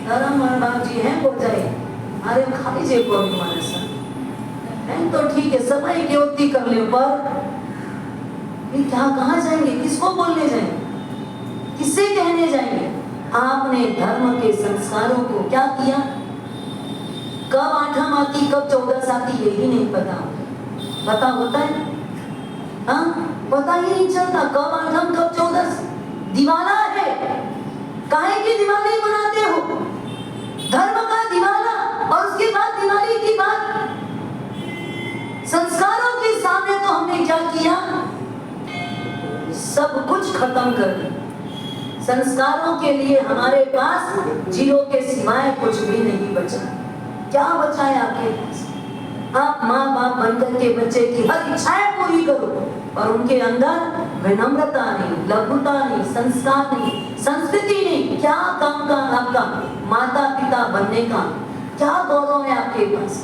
बाप जी हैं बोल जाए, अरे खा लीजिए को हमारे साथ है तो ठीक है, समय की उतनी कर ले, पर क्या कहाँ जाएंगे, किसको बोलने जाएंगे, किससे कहने जाएंगे? आपने धर्म के संस्कारों को क्या किया? कब 8 आती, कब 14 आती, यही नहीं पता होता है? हाँ, पता ही नहीं चलता कब 8 कब 14। दिवाला है, काहे की दिवाली मनाते हो? धर्म का दिवाला, और उसके बाद दिवाली की बात। संस्कारों के सामने तो हमने क्या किया? सब कुछ खत्म कर दिया। संस्कारों के लिए हमारे पास जीरो के सिवाय कुछ भी नहीं बचा। क्या बचा है आपके पास? आप माँ बाप बनकर के बच्चे की हर इच्छाएं पूरी करो, पर उनके अंदर विनम्रता नहीं, लघुता नहीं, संस्कार नहीं, संस्कृति नहीं, क्या काम का आपका माता पिता बनने का क्या गौरव है आपके पास?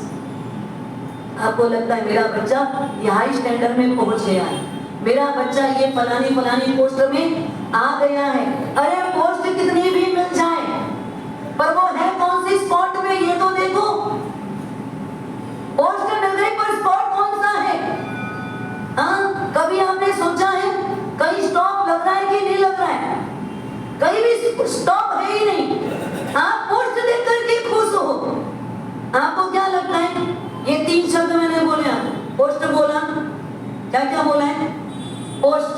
आपको लगता है मेरा बच्चा ये हाई स्टैंडर्ड में पहुंच गया है, मेरा बच्चा ये फलानी फलानी पोस्ट में आ गया है। अरे पोस्ट कितनी भी मिल जाए पर वो है कौन सी स्पॉट में ये तो देखो। पोस्ट मिल गई पर स्पॉट कौन सा है? हाँ, कभी आपने सोचा है कहीं स्टॉप लग रहा है कि नहीं लग रहा है? कहीं भी स्टॉप है ही नहीं। आप पोस्ट देख करके खुश हो। आपको क्या लगता है? ये 3 शब्द मैंने बोले, पोस्ट बोला, क्या क्या बोला है? पोस्ट,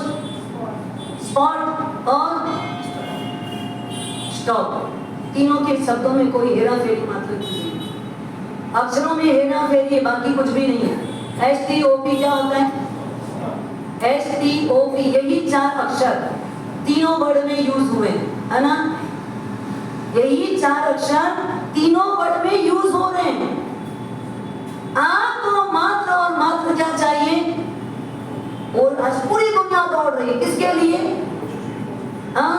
स्पॉट और स्टॉप। तीनों के शब्दों में कोई हेरा फेरी मात्र की नहीं, अक्षरों में हेरा फेरी है, बाकी कुछ भी नहीं है। STOP क्या होता है? STOP, यही 4 अक्षर तीनों वर्ड में यूज हुए, है ना? यही 4 अक्षर तीनों वर्ड में यूज हो रहे हैं। आपको मात्र और मात्र क्या चाहिए? और आज पूरी दुनिया दौड़ रही है किसके लिए? हाँ,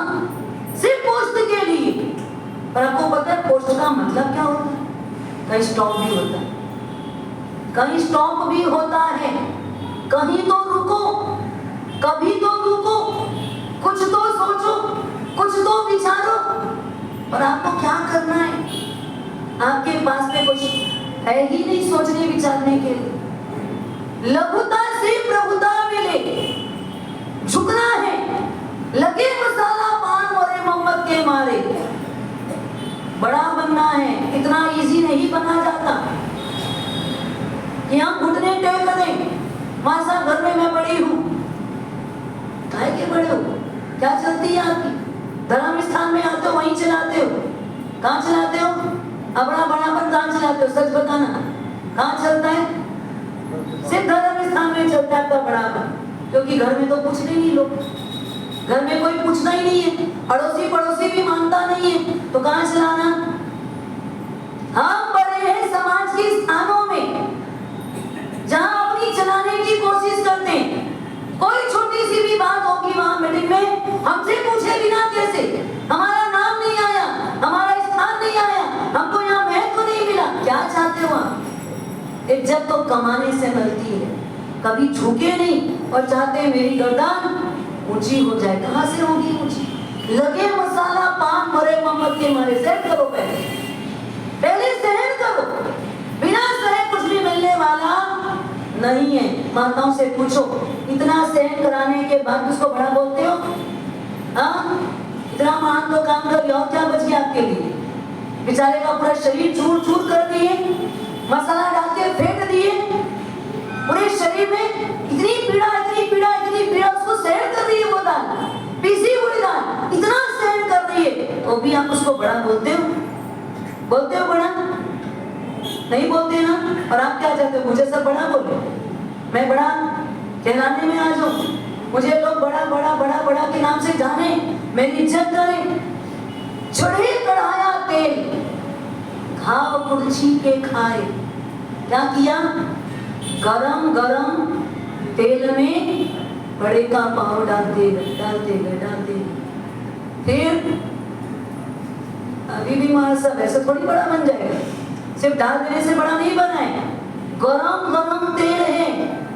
सिर्फ पोस्ट के लिए। पर आपको पता है पोस्ट का मतलब क्या होता है? कहीं स्टॉप भी होता है, कहीं स्टॉप भी होता है, कहीं तो रुको, कभी तो रुको, कुछ तो सोचो, कुछ तो विचारो। और आपको क्या करना है? आपके पास में कुछ है ही नहीं सोचने विचारने के लिए। लघुता से प्रभुता मिले, झुकना है, लगे मसाला पान और मोहम्मद के मारे। बड़ा बनना है, इतना इजी नहीं बना जाता कि हम घुटने टेक दें। मां साहब घर में मैं बड़ी हूँ, काहे के बड़े हो? क्या चलती है आपकी? धर्म स्थान में आते हो वहीं चलाते हो। कहाँ चलाते हो? अपना बड़ापन कहाँ चलाते हो? सच बताना, कहाँ चलता है? सिर्फ धर्म स्थान में चलता है आपका बड़ापन, क्योंकि घर में तो पूछते नहीं लोग, घर में कोई पूछना ही नहीं है, अड़ोसी पड़ोसी भी मानता नहीं है, तो कहाँ चलाना? हम बड़े हैं समाज के स्थानों में जहाँ अपनी चलाने की कोशिश करते हैं। कोई छोटी सी भी बात होगी वहां मीटिंग में, हमसे पूछे बिना कैसे, हमारा नाम नहीं आया, हमारा स्थान नहीं आया, हमको यहाँ महत्व नहीं मिला। क्या चाहते हो आप? इज्जत तो कमाने से मिलती है, कभी झुके नहीं और चाहते हैं मेरी गर्दन ऊंची हो जाए। कहाँ से होगी ऊंची? लगे मसाला पान मरे मोहम्मद के मारे। सहन करो, पहले सहन करो। बिना सहे कुछ भी मिलने वाला नहीं है। माताओं से पूछो, इतना सहन कराने के बाद उसको बड़ा बोलते हो? हाँ, इतना मान तो काम कर, और क्या बच गया आपके लिए? बेचारे का पूरा शरीर चूर चूर कर दिए, मसाला डाल के फेंक दिए, पूरे शरीर में इतनी पीड़ा, इतनी पीड़ा, इतनी पीड़ा, उसको सहन कर रही है वो दाल, पीसी हुई दाल, इतना सहन कर रही है, तो भी आप उसको बड़ा बोलते हो? बोलते हो बड़ा? नहीं बोलते ना। और आप क्या चाहते हो? मुझे सब बड़ा बोले, मैं बड़ा कहलाने में आ जाऊं, मुझे लोग बड़ा बड़ा बड़ा बड़ा के नाम से जाने, मेरी इज्जत करें। चढ़े कढ़ाया तेल, घाव कुर्सी के खाए। क्या किया? गरम गरम तेल में बड़े का पाव डालते गए। फिर अभी भी मार सब ऐसे थोड़ी बड़ा बन जाएगा, सिर्फ डाल देने से बड़ा नहीं बना है। गरम गरम तेल है,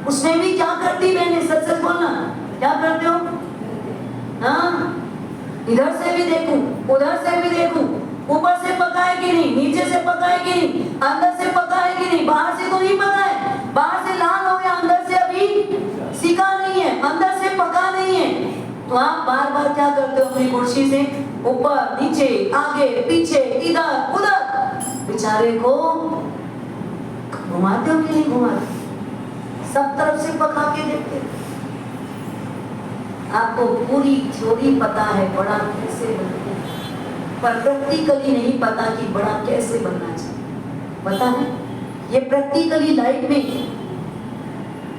उसमें भी क्या करती बहने? सच सच बोलना, क्या करते हो? हाँ, इधर से भी देखूं, उधर से भी देखूं, ऊपर से पका है कि नहीं, नीचे से पका है कि नहीं, अंदर से पका है कि नहीं। बाहर से तो नहीं पका है, बाहर से लाल हो गया, अंदर से अभी सीखा नहीं है, अंदर से पका नहीं है। तो आप बार बार क्या करते हो? अपनी कुर्सी से ऊपर नीचे, आगे पीछे, इधर उधर, बेचारे को घुमाते हो कि नहीं घुमाते? सब तरफ से पका के देखते। आपको पूरी थ्योरी पता है बड़ा कैसे बनना है, पर प्रैक्टिकली नहीं पता कि बड़ा कैसे बनना चाहिए। पता है, ये प्रैक्टिकली लाइफ में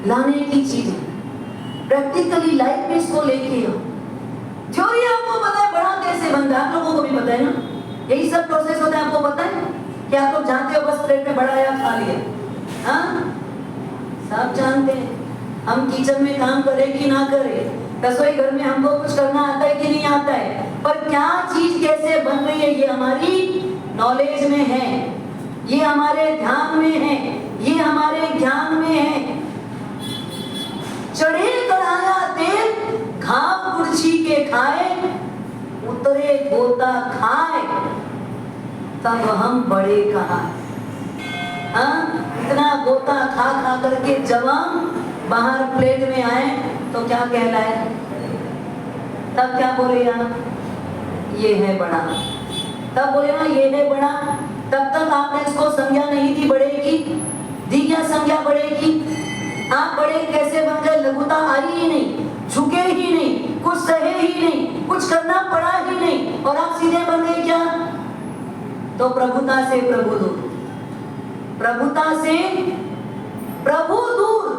लाने की चीज है। प्रैक्टिकली लाइफ में इसको लेके आओ। थ्योरी आपको पता है बड़ा कैसे बनता है, आप लोगों को भी पता है ना, यही सब प्रोसेस होता है। आपको पता है कि आप लोग जानते हो बस प्लेट में बड़ा या खा लिया? हाँ, सब जानते हैं। हम किचन में काम करें कि ना करें, रसोई घर में हमको कुछ करना आता है कि नहीं आता है, पर क्या चीज कैसे बन रही है ये हमारी नॉलेज में है, ये हमारे ध्यान में है, ये हमारे ज्ञान में है। चढ़े कढ़ाया तेल घाव कुर्छी के खाए, उतरे गोता खाए तब हम बड़े कहाँ। हाँ, इतना गोता खा खा करके जवान बाहर प्लेट में आए तो क्या कहलाए, तब क्या बोले यहाँ, ये है बड़ा। तब बोले ना ये है बड़ा, तब तक आपने इसको संज्ञा नहीं दी बड़े की, दी क्या संज्ञा बड़े की। आप बड़े कैसे बन गए, लघुता आई ही नहीं, झुके ही नहीं, कुछ सहे ही नहीं, कुछ करना पड़ा ही नहीं, और आप सीधे बन गए क्या, तो प्रभुता से प्रभु दूर, प्रभुता से प्रभु दूर।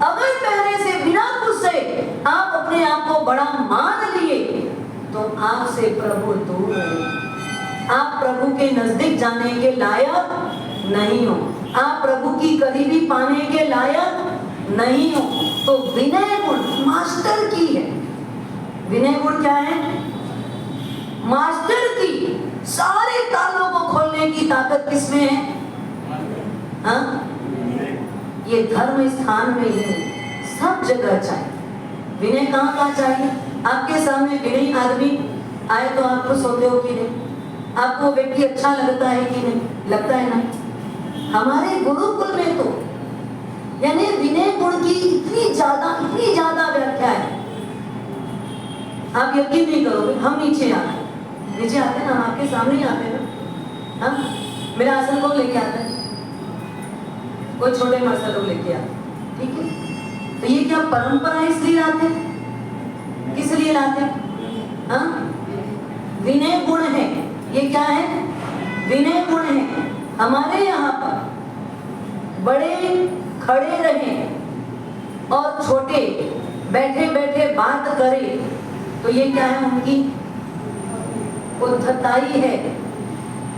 अगर पहले से बिना कुछ से आप अपने आप को बड़ा मान लिए तो आपसे प्रभु दूर रहे, आप प्रभु के नजदीक जाने के लायक नहीं हो, आप प्रभु की करीबी पाने के लायक नहीं हो। तो विनय गुण मास्टर की है। विनय गुण क्या है, मास्टर की। सारे तालों को खोलने की ताकत किसमें है, हाँ? ये धर्म स्थान में ही नहीं, सब जगह चाहिए विनय। कहाँ कहाँ चाहिए, आपके सामने विनयी आदमी आए तो आप खुश होते हो कि नहीं, आपको व्यक्ति अच्छा लगता है कि नहीं, लगता है ना। हमारे गुरुकुल में तो यानी विनय गुण की इतनी ज्यादा व्याख्या है, आप यकीन नहीं करोगे। हम नीचे आते ना, हम आपके सामने ही आते ना। हाँ, मेरा आसन कौन लेके आता है, कोई छोटे मास्टर लोग लेके आते, ठीक है। तो ये क्या परंपरा इसलिए लाते, किस लिए लाते, हाँ? विनय गुण है, ये क्या है, विनय गुण है। हमारे यहाँ पर बड़े खड़े रहे और छोटे बैठे बैठे बात करें तो ये क्या है, उनकी उद्धताई है,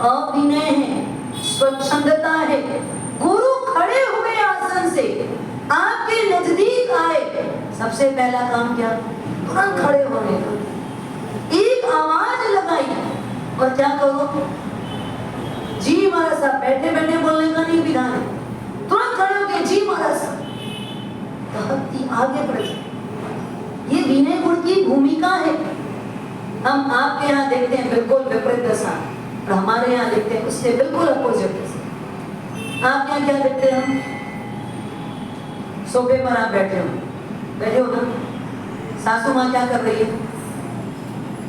अविनय है, स्वच्छंदता है। गुरु खड़े हुए आसन से आपके नजदीक आए, सबसे पहला काम क्या, तुरंत खड़े होने का, एक आवाज लगाई और क्या करो, जी महाराज साहब, बैठे बैठे बोलने का नहीं विधान है, तुरंत खड़े होके जी महाराज साहब, भक्ति आगे बढ़ जाए। ये विनय गुण की भूमिका है। हम आपके यहाँ देखते हैं बिल्कुल विपरीत दशा, और हमारे यहाँ देखते हैं उससे बिल्कुल अपोजिट दशा। आप यहाँ क्या देखते हैं, सोफे पर आप बैठे हो ना, सासू माँ क्या कर रही है,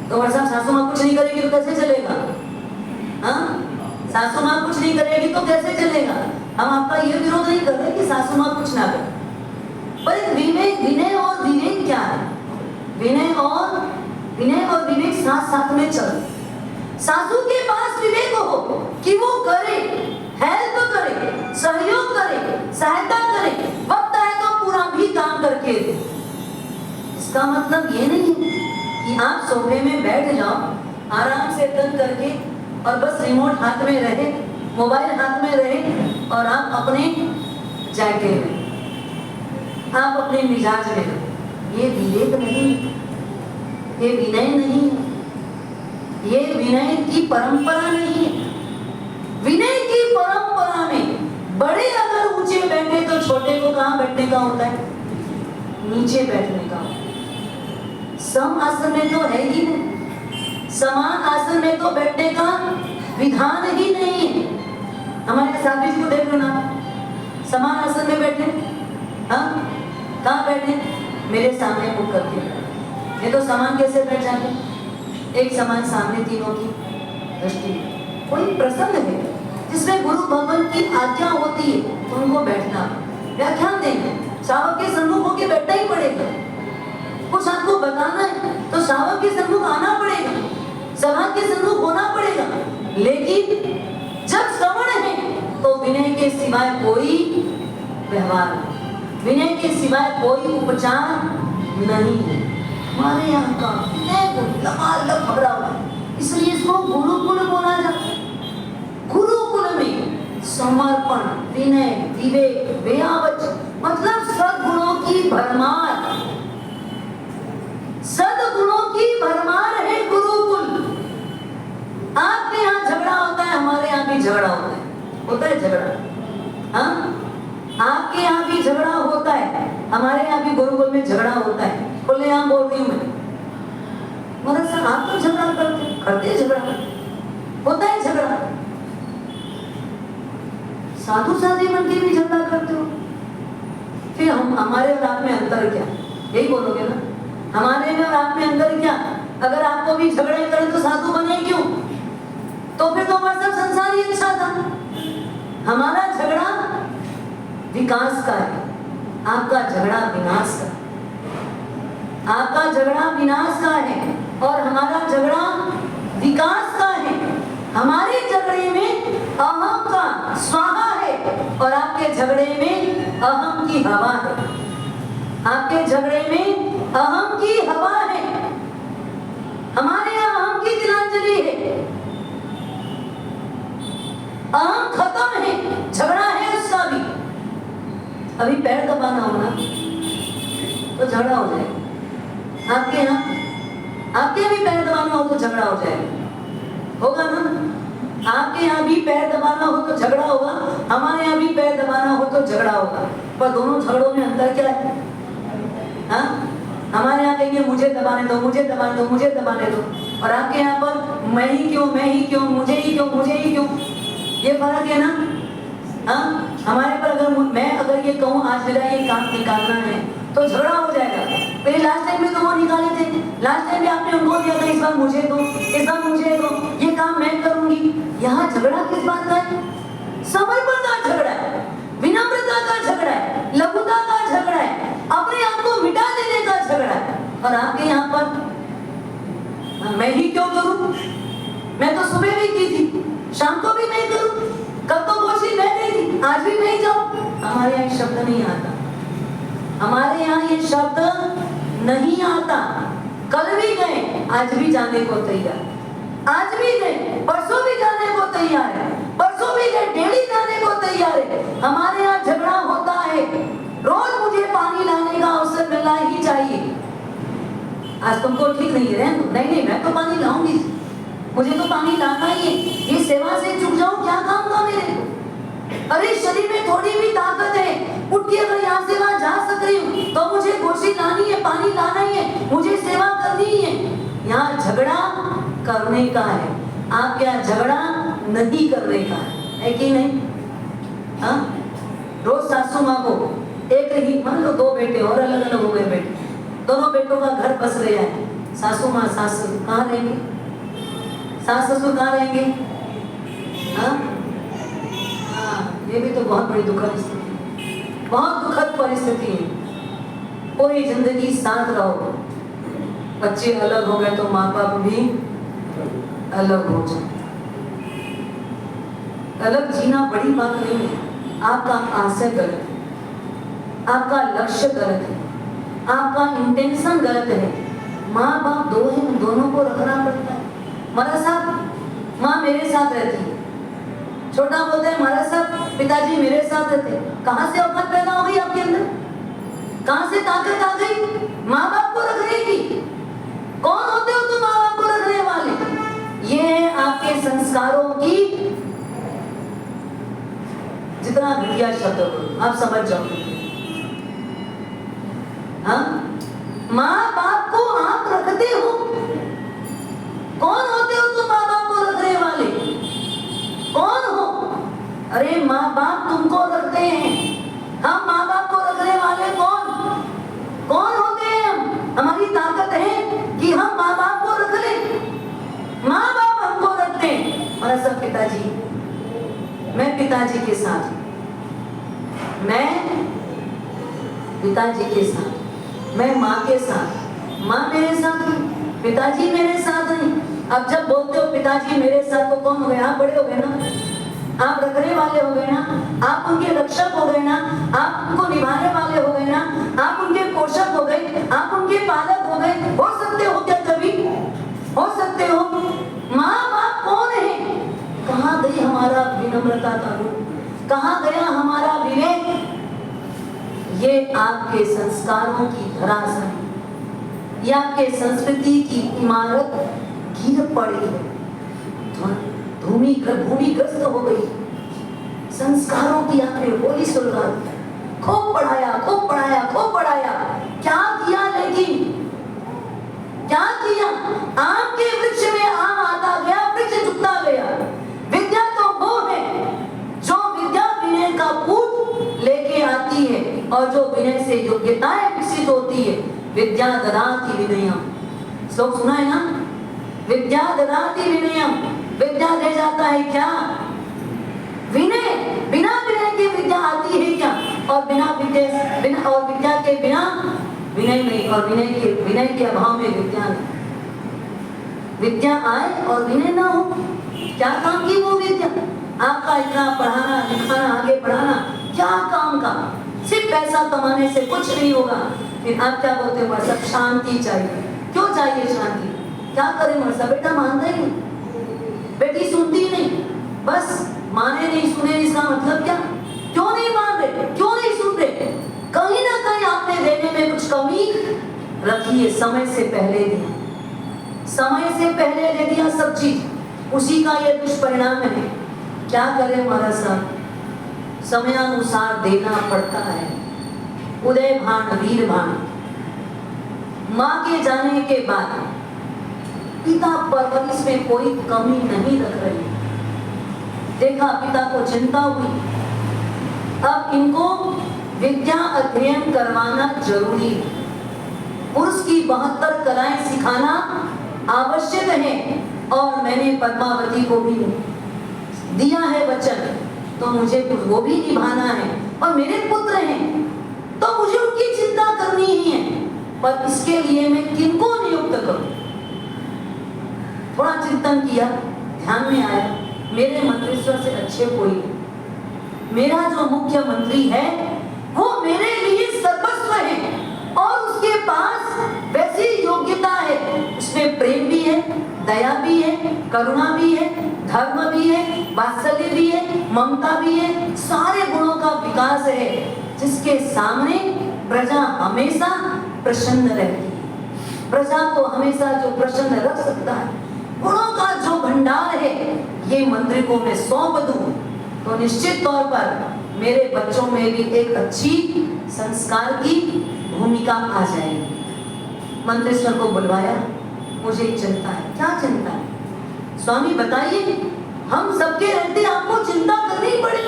तो वर्षा सासू माँ कुछ नहीं करेगी तो कैसे चलेगा, हाँ? सासू माँ कुछ नहीं करेगी तो कैसे चलेगा। हम आपका ये विरोध नहीं कर रहे कि सासू माँ कुछ ना करे, पर विनय और विवेक क्या है, विनय और विवेक साथ साथ में चल। सासू के पास विवेक हो कि वो करे, हेल्प करे, सहयोग करे, सहायता करे, वक्त आए तो पूरा भी काम करके दे। इसका मतलब ये नहीं कि आप सोफे में बैठ जाओ आराम से तन करके और बस रिमोट हाथ में रहे, मोबाइल हाथ में रहे और आप अपने जायके में, आप अपने मिजाज में रहे। ये विवेक नहीं, ये विनय नहीं, ये विनय की परंपरा नहीं है। विनय की परंपरा में बड़े अगर ऊंचे बैठे तो छोटे को कहाँ बैठने का होता है, नीचे बैठने का। सम आसन में तो है ही नहीं, समान आसन में तो बैठने का विधान ही नहीं है। हमारे साथी को देख लो ना, समान आसन में बैठे, हाँ कहाँ बैठे, मेरे सामने मुख करके। ये तो समान कैसे बैठ जाते, एक समान सामने तीनों की दृष्टि। कोई प्रसंग है जिसमें गुरु भगवान की आज्ञा होती है तो उनको बैठना, व्याख्यान देना, शावक के सम्मुख होकर बैठना ही पड़ेगा। कुछ आपको बताना है तो शावक के सम्मुख आना पड़ेगा, सभा के सम्मुख होना पड़ेगा। लेकिन जब श्रवण है तो विनय के सिवाय कोई व्यवहार, विनय के सिवाय कोई उपचार नहीं है। हमारे यहाँ का विनय को लबालब भरा हुआ, इसलिए इसको गुरुकुल बोला जाता है। गुरुकुल में समर्पण, विनय, विवेक, व्यावच मतलब सद्गुणों की भरमार। झगड़ा होता है झगड़ा। हाँ, आपके यहाँ भी झगड़ा होता है, हमारे यहाँ भी गुरुकुल में झगड़ा होता है। खुले यहाँ बोल रही हूँ मैं, मगर सर आप तो झगड़ा करते झगड़ा होता है झगड़ा। साधु साधे मन के भी झगड़ा करते हो, फिर हम हमारे और आप में अंतर क्या? यही बोलोगे ना, हमारे में और आप में अंतर क्या? अगर आपको भी झगड़ा ही करें तो साधु बने क्यों? तो फिर तो हमारा सब संसार ही अच्छा था। हमारा झगड़ा विकास का है, आपका झगड़ा विनाश का। आपका झगड़ा विनाश का है और हमारा झगड़ा विकास का है। हमारे झगड़े में अहम का स्वाहा है और आपके झगड़े में अहम की हवा है। आपके झगड़े में अहम की हवा है, हमारे यहाँ अहम की तिलांजलि है। अहम खत्म है, झगड़ा है उसका भी। अभी पैर दबाना हो ना तो झगड़ा हो जाएगा। आपके भी पैर दबाना हो तो झगड़ा हो जाएगा, होगा ना? आपके यहाँ भी पैर दबाना हो तो झगड़ा होगा, हमारे यहाँ भी पैर दबाना हो तो झगड़ा होगा। पर दोनों झगड़ों में अंतर क्या है? हाँ, हमारे यहाँ कहेंगे मुझे दबाने दो, मुझे दबाने दो, मुझे दबाने दो, और आपके यहाँ पर मैं ही क्यों, मैं ही क्यों, मुझे ही क्यों, मुझे ही क्यों। ये फर्क है ना। हाँ, हमारे पर मैं अगर ये कहूँ आज मेरा ये काम निकालना है तो झगड़ा हो जाएगा। तो ये लास्ट टाइम में तो वो निकाले थे, लास्ट टाइम भी आपने उनको दिया था, इस बार मुझे दो, इस बार मुझे दो, ये काम मैं करूंगी। यहाँ झगड़ा किस बात का है? समर्पण का झगड़ा है, विनम्रता का झगड़ा है, लघुता का झगड़ा है, अपने आप को मिटा देने का झगड़ा है। और आपके यहाँ पर मैं ही क्यों करूं? मैं तो सुबह भी की थी, शाम को भी मैं करूं, कल तो कोशिश मैं गई थी, आज भी मैं जाऊं। हमारे यहाँ शब्द नहीं आता, हमारे यहाँ ये शब्द नहीं आता। कल भी गए, आज भी जाने को तैयार, आज भी गए, परसों भी जाने को तैयार है, परसों भी गए, डेली जाने को तैयार है। हमारे यहाँ झगड़ा होता है, रोज मुझे पानी लाने का अवसर मिलना ही चाहिए। आज तुमको ठीक नहीं है, नहीं मैं तो पानी लाऊंगी, मुझे तो पानी लाना ही है। ये सेवा से चुक जाऊं क्या काम का मेरे को? अरे शरीर में थोड़ी भी ताकत है, उठ के अगर यहाँ से वहां जा सक रही हूँ तो मुझे कोशिश लानी है, पानी लाना ही है, मुझे सेवा करनी ही है। यहाँ झगड़ा करने का है, आप क्या झगड़ा नहीं करने का है कि नहीं? हाँ, रोज सासू माँ को एक ही, मान लो दो बेटे और अलग अलग हो गए बेटे, दोनों बेटों का घर बस रहा है, सासू माँ सास कहाँ रहेंगे? सास ससुर कहाँ रहेंगे? हाँ, ये भी तो बहुत बड़ी दुखद स्थिति है, बहुत दुखद परिस्थिति है। पूरी जिंदगी साथ रहो, बच्चे अलग हो गए तो माँ बाप भी अलग हो जाए। अलग जीना बड़ी बात नहीं है, आपका आशय गलत है, आपका लक्ष्य गलत है, आपका इंटेंशन गलत है। माँ बाप दो हैं, दोनों को रखना पड़ता है। महाराज साहब माँ मेरे साथ रहती है, छोटा बोलता है महाराज साहब पिताजी मेरे साथ रहते। कहाँ से औकात पैदा हो गई आपके अंदर? कहाँ से ताकत आ गई माँ बाप को रखने की? कौन होते हो तुम माँ बाप को रखने वाले? ये है आपके संस्कारों की, जितना घटिया शब्द हो आप समझ जाओ। हाँ, माँ बाप को आप रखते हो, कौन होते हो तुम माँ बाप को रखने वाले? कौन हो? अरे माँ बाप तुमको रखते हैं, हम माँ बाप को रखने वाले कौन होते हैं? हम, हमारी ताकत है कि हम माँ बाप को रख लें। माँ बाप हमको रखते हैं। और सब पिताजी, मैं पिताजी के साथ, मैं पिताजी के साथ, मैं माँ के साथ, माँ मेरे साथ है, पिताजी मेरे साथ है। अब जब बोलते हो पिताजी मेरे साथ तो कौन हो गए? आप बड़े हो गए ना, आप रखने वाले हो गए ना, आप उनके रक्षक हो गए ना, आप उनको निभाने वाले हो गए ना, आप उनके पोषक हो गए, आप उनके पालक हो गए। हो सकते हो क्या? कभी हो सकते हो? माँ बाप कौन है? कहाँ गई हमारा विनम्रता का रूप? कहाँ गया हमारा विवेक? ये आपके संस्कारों की धराशायी, ये आपके संस्कृति की इमारत गिर पड़ी है। भूमिग्रस्त हो गई। संस्कारों की आपने बोली सुलगा दी। खूब पढ़ाया, खूब पढ़ाया, खूब पढ़ाया, क्या किया? लेकिन क्या किया? आम के वृक्ष में आम आता गया, वृक्ष झुकता गया। विद्या तो वो है जो विद्या विनय का पूत लेके आती है और जो विनय से योग्यताएं विकसित होती है। विद्या ददाति विनयम, श्लोक सुना है ना? विद्या ददाति विनयम, विद्या दे जाता है क्या? विनय। बिना विनय के विद्या आती है क्या? और विद्या के बिना विनय नहीं, और विनय के अभाव में विद्या नहीं। विद्या आए और विनय ना हो, क्या काम की वो विद्या? आपका इतना पढ़ाना लिखाना आगे बढ़ाना क्या काम का? सिर्फ पैसा कमाने से कुछ नहीं होगा। फिर आप क्या बोलते हो? सब शांति चाहिए। क्यों चाहिए शांति? क्या करें? मरसा बेटा मानता ही नहीं, बेटी सुनती नहीं, बस माने नहीं सुने, इसका मतलब क्या? क्यों नहीं मान रहे? क्यों नहीं सुन रहे? कहीं ना कहीं आपने देने में कुछ कमी रखी है। समय से पहले दिया, समय से पहले दे दिया सब चीज, उसी का ये दुष्परिणाम है। क्या करें महाराज साहब? समयानुसार देना पड़ता है। उदय भान वीर भान, माँ के जाने के बाद पिता परवरिश में कोई कमी नहीं रख रही। देखा पिता को चिंता हुई, अब इनको विद्या अध्ययन करवाना जरूरी है। पुरुष की 72 कलाएं सिखाना आवश्यक है। और मैंने पद्मावती को भी दिया है वचन, तो मुझे वो भी निभाना है। और मेरे पुत्र हैं तो मुझे उनकी चिंता करनी ही है। पर इसके लिए मैं किनको नियुक्त करूं? थोड़ा चिंतन किया, ध्यान में आया मेरे मंत्रिश्वर से अच्छे कोई नहीं। मेरा जो मुख्यमंत्री है वो मेरे लिए सर्वस्व है और उसके पास वैसी योग्यता है, उसमें प्रेम भी है, दया भी है, करुणा भी है, धर्म भी है, वात्सल्य भी है, ममता भी है, सारे गुणों का विकास है, जिसके सामने प्रजा हमेशा प्रसन्न रहती है। प्रजा को हमेशा जो प्रसन्न रख सकता है, गुणों का जो भंडार है, ये मंत्री को मैं सौंप दूं तो निश्चित तौर पर मेरे बच्चों में भी एक अच्छी संस्कार की भूमिका आ जाएगी। मंत्रेश्वर को बुलवाया, मुझे चिंता है। क्या चिंता है? स्वामी बताइए, हम सबके रहते आपको चिंता करनी पड़े?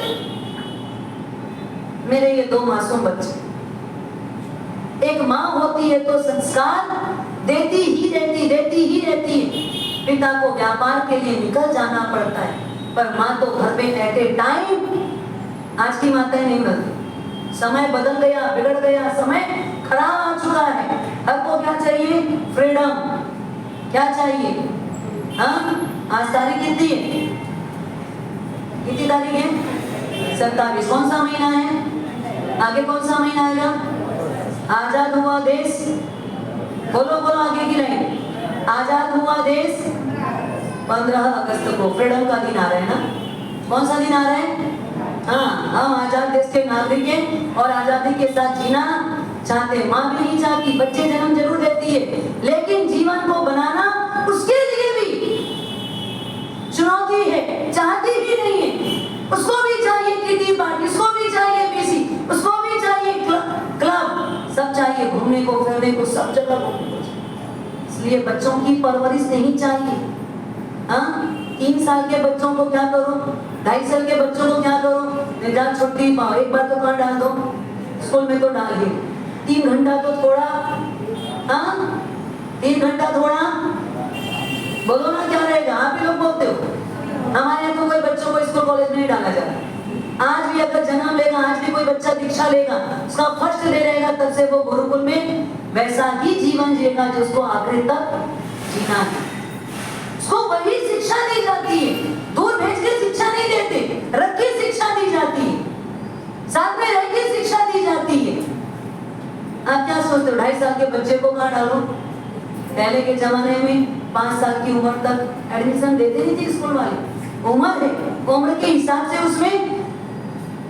मेरे ये 2 मासूम बच्चे, एक माँ होती है तो संस्कार देती ही रहती है। पिता को व्यापार के लिए निकल जाना पड़ता है, पर माँ तो घर में एट ए टाइम, आज की माताएं नहीं बदली, समय बदल गया, बिगड़ गया, समय खराब आ चुका है। हर को क्या चाहिए? फ्रीडम। क्या चाहिए? हाँ, आज तारीख कितनी है? कितनी तारीख है? 27। कौन सा महीना है? आगे कौन सा महीना आएगा? आजाद हुआ देश, बोलो बोलो आगे की लाइन। आजाद हुआ देश 15 अगस्त को फ्रीडम का दिन आ रहा है ना? कौन सा दिन आ रहा है? हाँ, हम आजाद देश के नागरिक हैं और आजादी के साथ जीना चाहते। माँ भी नहीं चाहती, बच्चे जन्म जरूर देती है, लेकिन जीवन को बनाना उसके लिए भी चुनौती है, चाहती भी नहीं है। उसको भी चाहिए किटी पार्टी, उसको भी चाहिए बीसी, उसको भी चाहिए क्लब, सब चाहिए, घूमने को फिरने को, सब जगह घूमने को। इसलिए बच्चों की परवरिश नहीं चाहिए। हाँ, 3 साल के बच्चों को क्या करो, 2.5 साल के बच्चों को क्या करो? निजात छुट्टी पाओ, एक बार तो कहाँ डाल दो, स्कूल में तो डाल ही। 3 घंटा तो थोड़ा, हाँ 3 घंटा थोड़ा, बोलो ना क्या रहेगा? आप ही लोग बोलते हो। हमारे यहाँ तो कोई बच्चों को स्कूल कॉलेज में नहीं डाला जाता। आज भी अगर जन्म लेगा, आज भी कोई बच्चा दीक्षा लेगा, उसका फर्स्ट डे रहेगा, तब से वो गुरुकुल में वैसा ही जीवन जिएगा जो उसको आखिर तक जीना है। उसको वही शिक्षा दी जाती है, दूर भेज के शिक्षा नहीं देते, रख के शिक्षा दी जाती है, साथ में रह के शिक्षा दी जाती है। आप क्या सोचते हो? 2.5 साल के बच्चे को कहाँ डालो? पहले के जमाने में 5 साल की उम्र तक एडमिशन देते नहीं थे स्कूल वाले। उम्र है, उम्र के हिसाब से उसमें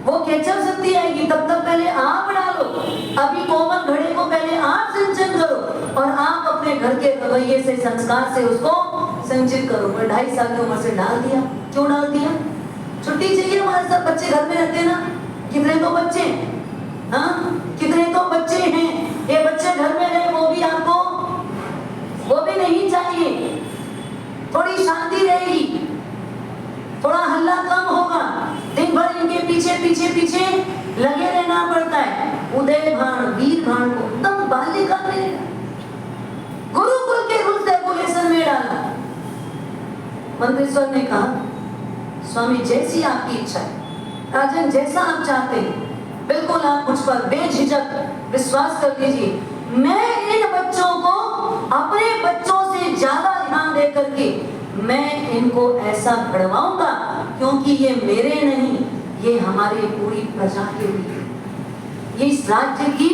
वो कैचअप शक्ति आएगी, तब तक पहले आप डालो। अभी कोमल घड़े को पहले आप सिंचन करो और आप अपने घर के रवैये से, संस्कार से उसको संचित करो। पर 2.5 साल की उम्र से डाल दिया। क्यों डाल दिया? छुट्टी चाहिए हमारे साथ, बच्चे घर में रहते ना। कितने तो बच्चे, हाँ कितने तो बच्चे हैं, ये बच्चे घर में रहे, वो भी आपको वो भी नहीं चाहिए। थोड़ी शांति रहेगी, थोड़ा हल्ला कम होगा, दिन भर इनके पीछे पीछे पीछे लगे रहना पड़ता है। उदय भान वीर भान को एकदम बाल्यकाल में गुरुकुल के रूल्स रेगुलेशन में डाला। मंत्रेश्वर ने कहा, स्वामी जैसी आपकी इच्छा है, राजन जैसा आप चाहते हैं, बिल्कुल आप मुझ पर बेझिझक विश्वास कर लीजिए। मैं इन बच्चों को अपने बच्चों से ज्यादा ध्यान दे करके मैं इनको ऐसा घड़वाऊंगा, क्योंकि ये मेरे नहीं, ये हमारी पूरी प्रजा के लिए, ये इस राज्य की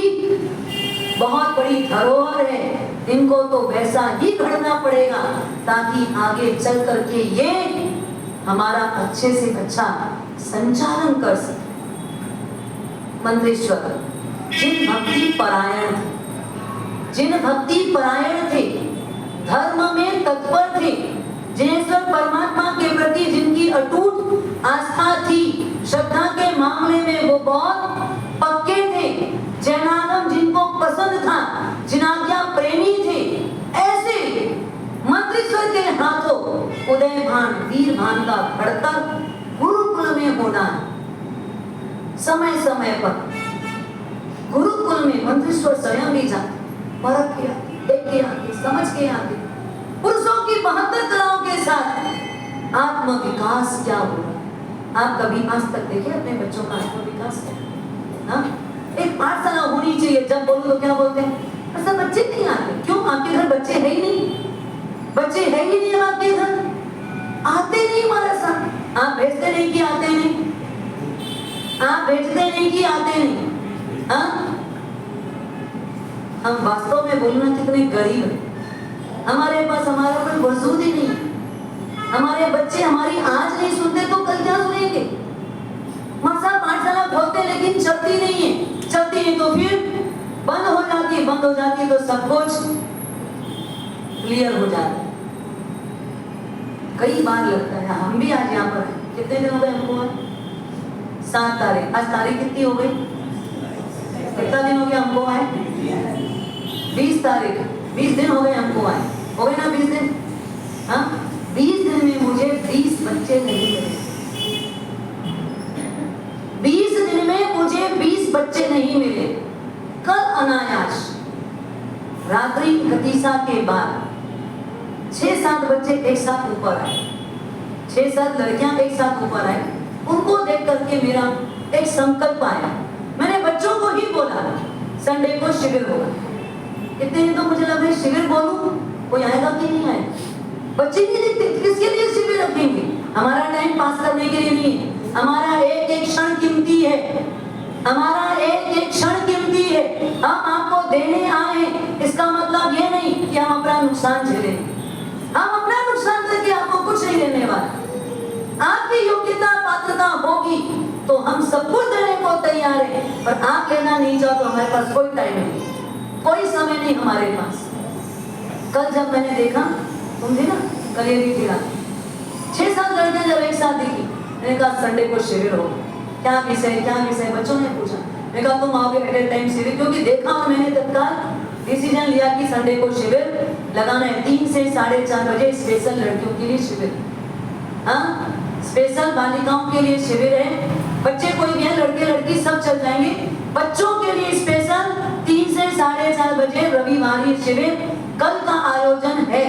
बहुत बड़ी धरोहर है। इनको तो वैसा ही घड़ना पड़ेगा ताकि आगे चल करके ये हमारा अच्छे से अच्छा संचालन कर सके। मंत्रेश्वर जिन भक्ति परायण थे, धर्म में तत्पर थे, जिनेश्वर परमात्मा के प्रति जिनकी अटूट आस्था थी, श्रद्धा के मामले में वो बहुत पक्के थे, जैनागम जिनको पसंद था, जिनाज्ञा प्रेमी थे, ऐसे मंत्रेश्वर के हाथों उदय भान वीर भान का घड़तर गुरुकुल में होना। समय समय पर गुरुकुल में मंत्रेश्वर स्वयं भी जाते, परख के आते, देख के आते, समझ के आते, पुरुषों की 72 कलाओं के साथ आत्म विकास क्या हो रहा है। आप कभी आज तक देखे अपने बच्चों का आत्म विकास क्या? हाँ? एक पाठशाला होनी चाहिए। जब बोलो तो क्या बोलते हैं, ऐसा बच्चे नहीं आते। क्यों? आपके घर बच्चे है ही नहीं, बच्चे है ही नहीं आपके घर, आते नहीं हमारे साथ। आप भेजते नहीं कि आते नहीं, आप भेजते नहीं कि आते नहीं। हाँ? हम वास्तव में बोलना कितने गरीब हैं, हमारे पास हमारा कोई वजूद ही नहीं। हमारे बच्चे हमारी आज नहीं सुनते तो कल क्या सुनेंगे? मसा पाठशाला खोलते लेकिन चलती नहीं है, चलती नहीं तो फिर बंद हो जाती तो सब कुछ क्लियर हो जाता है। कई बार लगता है हम भी आज यहाँ पर, कितने दिन हो गए हमको? 7 तारीख, आज तारीख कितनी हो गई? कितना दिन हो गया हमको आए? 20 तारीख, 20 दिन हो गए हमको आए, हो गए ना 20 दिन? हाँ, 20 दिन में मुझे 20 बच्चे नहीं मिले। 20 दिन में मुझे 20 बच्चे नहीं मिले। कल अनायास रात्रि गतिसा के बाद 6-7 बच्चे एक साथ ऊपर आए, 6-7 लड़कियां एक साथ ऊपर आए। उनको देख करके मेरा एक संकल्प आया। मैंने बच्चों को ही बोला संडे को शिविर होगा। इतने दिन तो मुझे लग रहा है शिविर बोलूं, कोई आएगा कि नहीं आएगा? बच्चे नहीं दिखते, किसके लिए शिविर रखेंगे? हमारा टाइम पास करने के लिए नहीं है, हमारा एक एक क्षण कीमती है, हमारा एक एक क्षण कीमती है। हम आपको देने आए, इसका मतलब ये नहीं कि हम अपना नुकसान झेलें। हम अपना नुकसान करके आपको कुछ नहीं देने वाले। आपकी योग्यता पात्रता होगी तो हम सब कुछ देने को तैयार हैं, पर आप लेना नहीं चाहो तो हमारे पास कोई टाइम नहीं, कोई समय नहीं हमारे पास। कल जब मैंने देखा, तुम थी ना कल, ये भी थी रात, 6-7 लड़कियां जब एक साथ दिखी, मैंने कहा संडे को शिविर हो। क्या विषय बच्चों ने पूछा। मैंने कहा तुम आओगे एट ए टाइम शिविर, क्योंकि देखा और मैंने तत्काल डिसीजन लिया कि संडे को शिविर लगाना है। 3 से 4:30 बजे स्पेशल लड़कियों के लिए शिविर, हाँ स्पेशल बालिकाओं के लिए शिविर है। बच्चे कोई भी है, लड़के लड़की सब चल जाएंगे। बच्चों के लिए स्पेशल 3 से 4:30 बजे रविवारी शिविर कल का आयोजन है।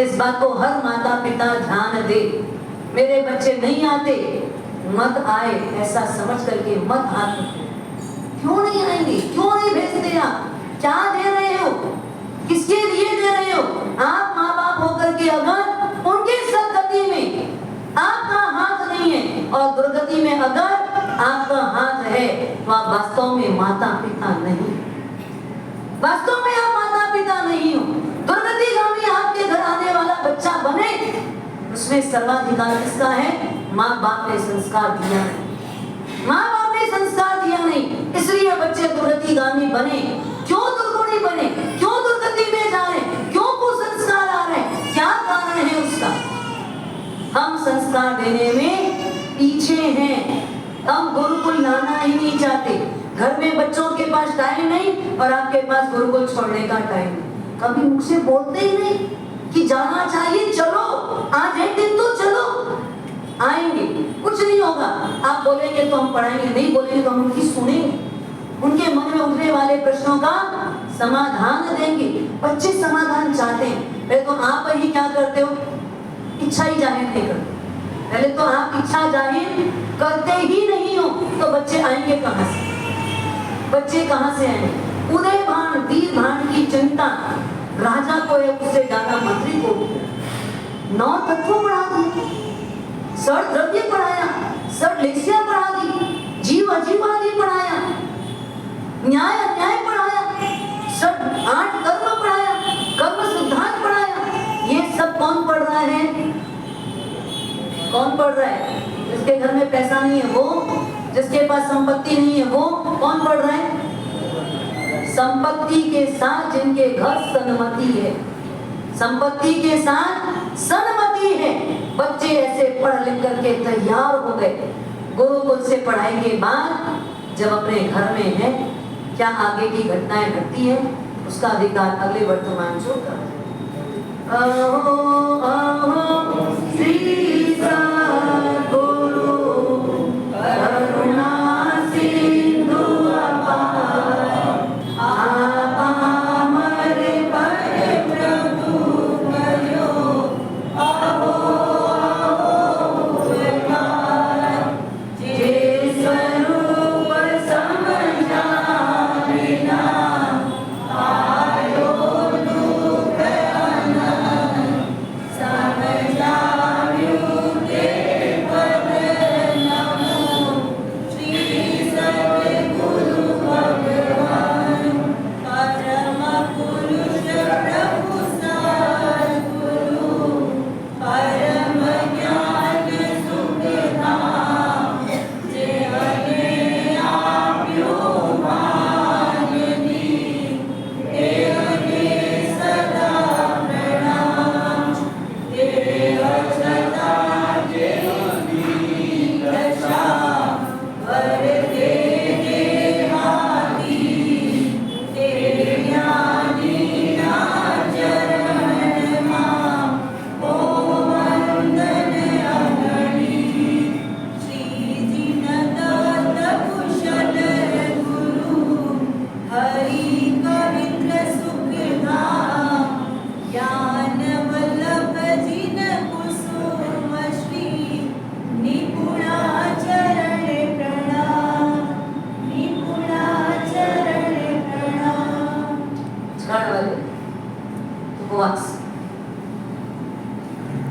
इस बात को हर माता पिता ध्यान दे। मेरे बच्चे नहीं आते, मत आए ऐसा समझ करके मत आते। क्यों नहीं आएंगे? क्यों नहीं भेजते? आप क्या दे रहे हो? किसके लिए दे रहे हो? आप माँ बाप होकर के अगर उनके सदगति में आपका हाथ नहीं है और दुर्गति में अगर आपका हाथ है तो आप वास्तव में माता पिता नहीं, वास्तव में आप माता पिता नहीं हो। दुर्गतिगामी आपके घर आने वाला बच्चा बने, उसमें सर्वाधिकार किसका है? माँ बाप ने संस्कार दिया नहीं, माँ बाप ने संस्कार दिया नहीं, इसलिए बच्चे दुर्गतिगामी बने। क्यों दुर्गुणी बने? क्यों दुर्गति में जा रहे? क्यों कुसंस्कार आ रहे? क्या कारण है उसका? हम गुरुकुल लाना ही नहीं चाहते। घर में बच्चों के पास टाइम नहीं और आपके पास गुरुकुल छोड़ने का टाइम नहीं। कभी मुझसे बोलते ही नहीं कि जाना चाहिए, चलो आज एक दिन तो चलो। आएंगे, कुछ नहीं होगा। आप बोलेंगे तो हम पढ़ाएंगे, नहीं बोलेंगे तो हम उनकी सुनेंगे, उनके मन में उठने वाले प्रश्नों का समाधान देंगे। बच्चे समाधान चाहते हैं। पहले तो आप ही क्या करते हो, इच्छा ही जाहिर नहीं करते। पहले तो आप इच्छा जाहिर करते ही नहीं हो, तो बच्चे आएंगे कहाँ से? बच्चे कहाँ से आएंगे? उदयभान वीरभान की चिंता राजा को है, उससे ज्यादा मंत्री को। 9 तत्व पढ़ा दिए, षड द्रव्य पढ़ाया, षड लेस्या पढ़ा दी, जीव अजीव आदि पढ़ाया, न्याय अन्याय पढ़ाया, 8 कर्म पढ़ाया, कर्म सिद्धांत पढ़ाया। ये सब कौन पढ़ रहा है? कौन पढ़ रहा है? जिसके घर में पैसा नहीं है वो, जिसके पास संपत्ति नहीं है वो कौन पढ़ रहा है? संपत्ति के साथ जिनके घर सन्मति है, संपत्ति के साथ सन्मति है, बच्चे ऐसे पढ़ लिख करके तैयार हो गए। गुरुकुल से पढ़ाई के बाद जब अपने घर में है, क्या आगे की घटनाएं घटती है उसका अधिकार अगले वर्तमान जो कर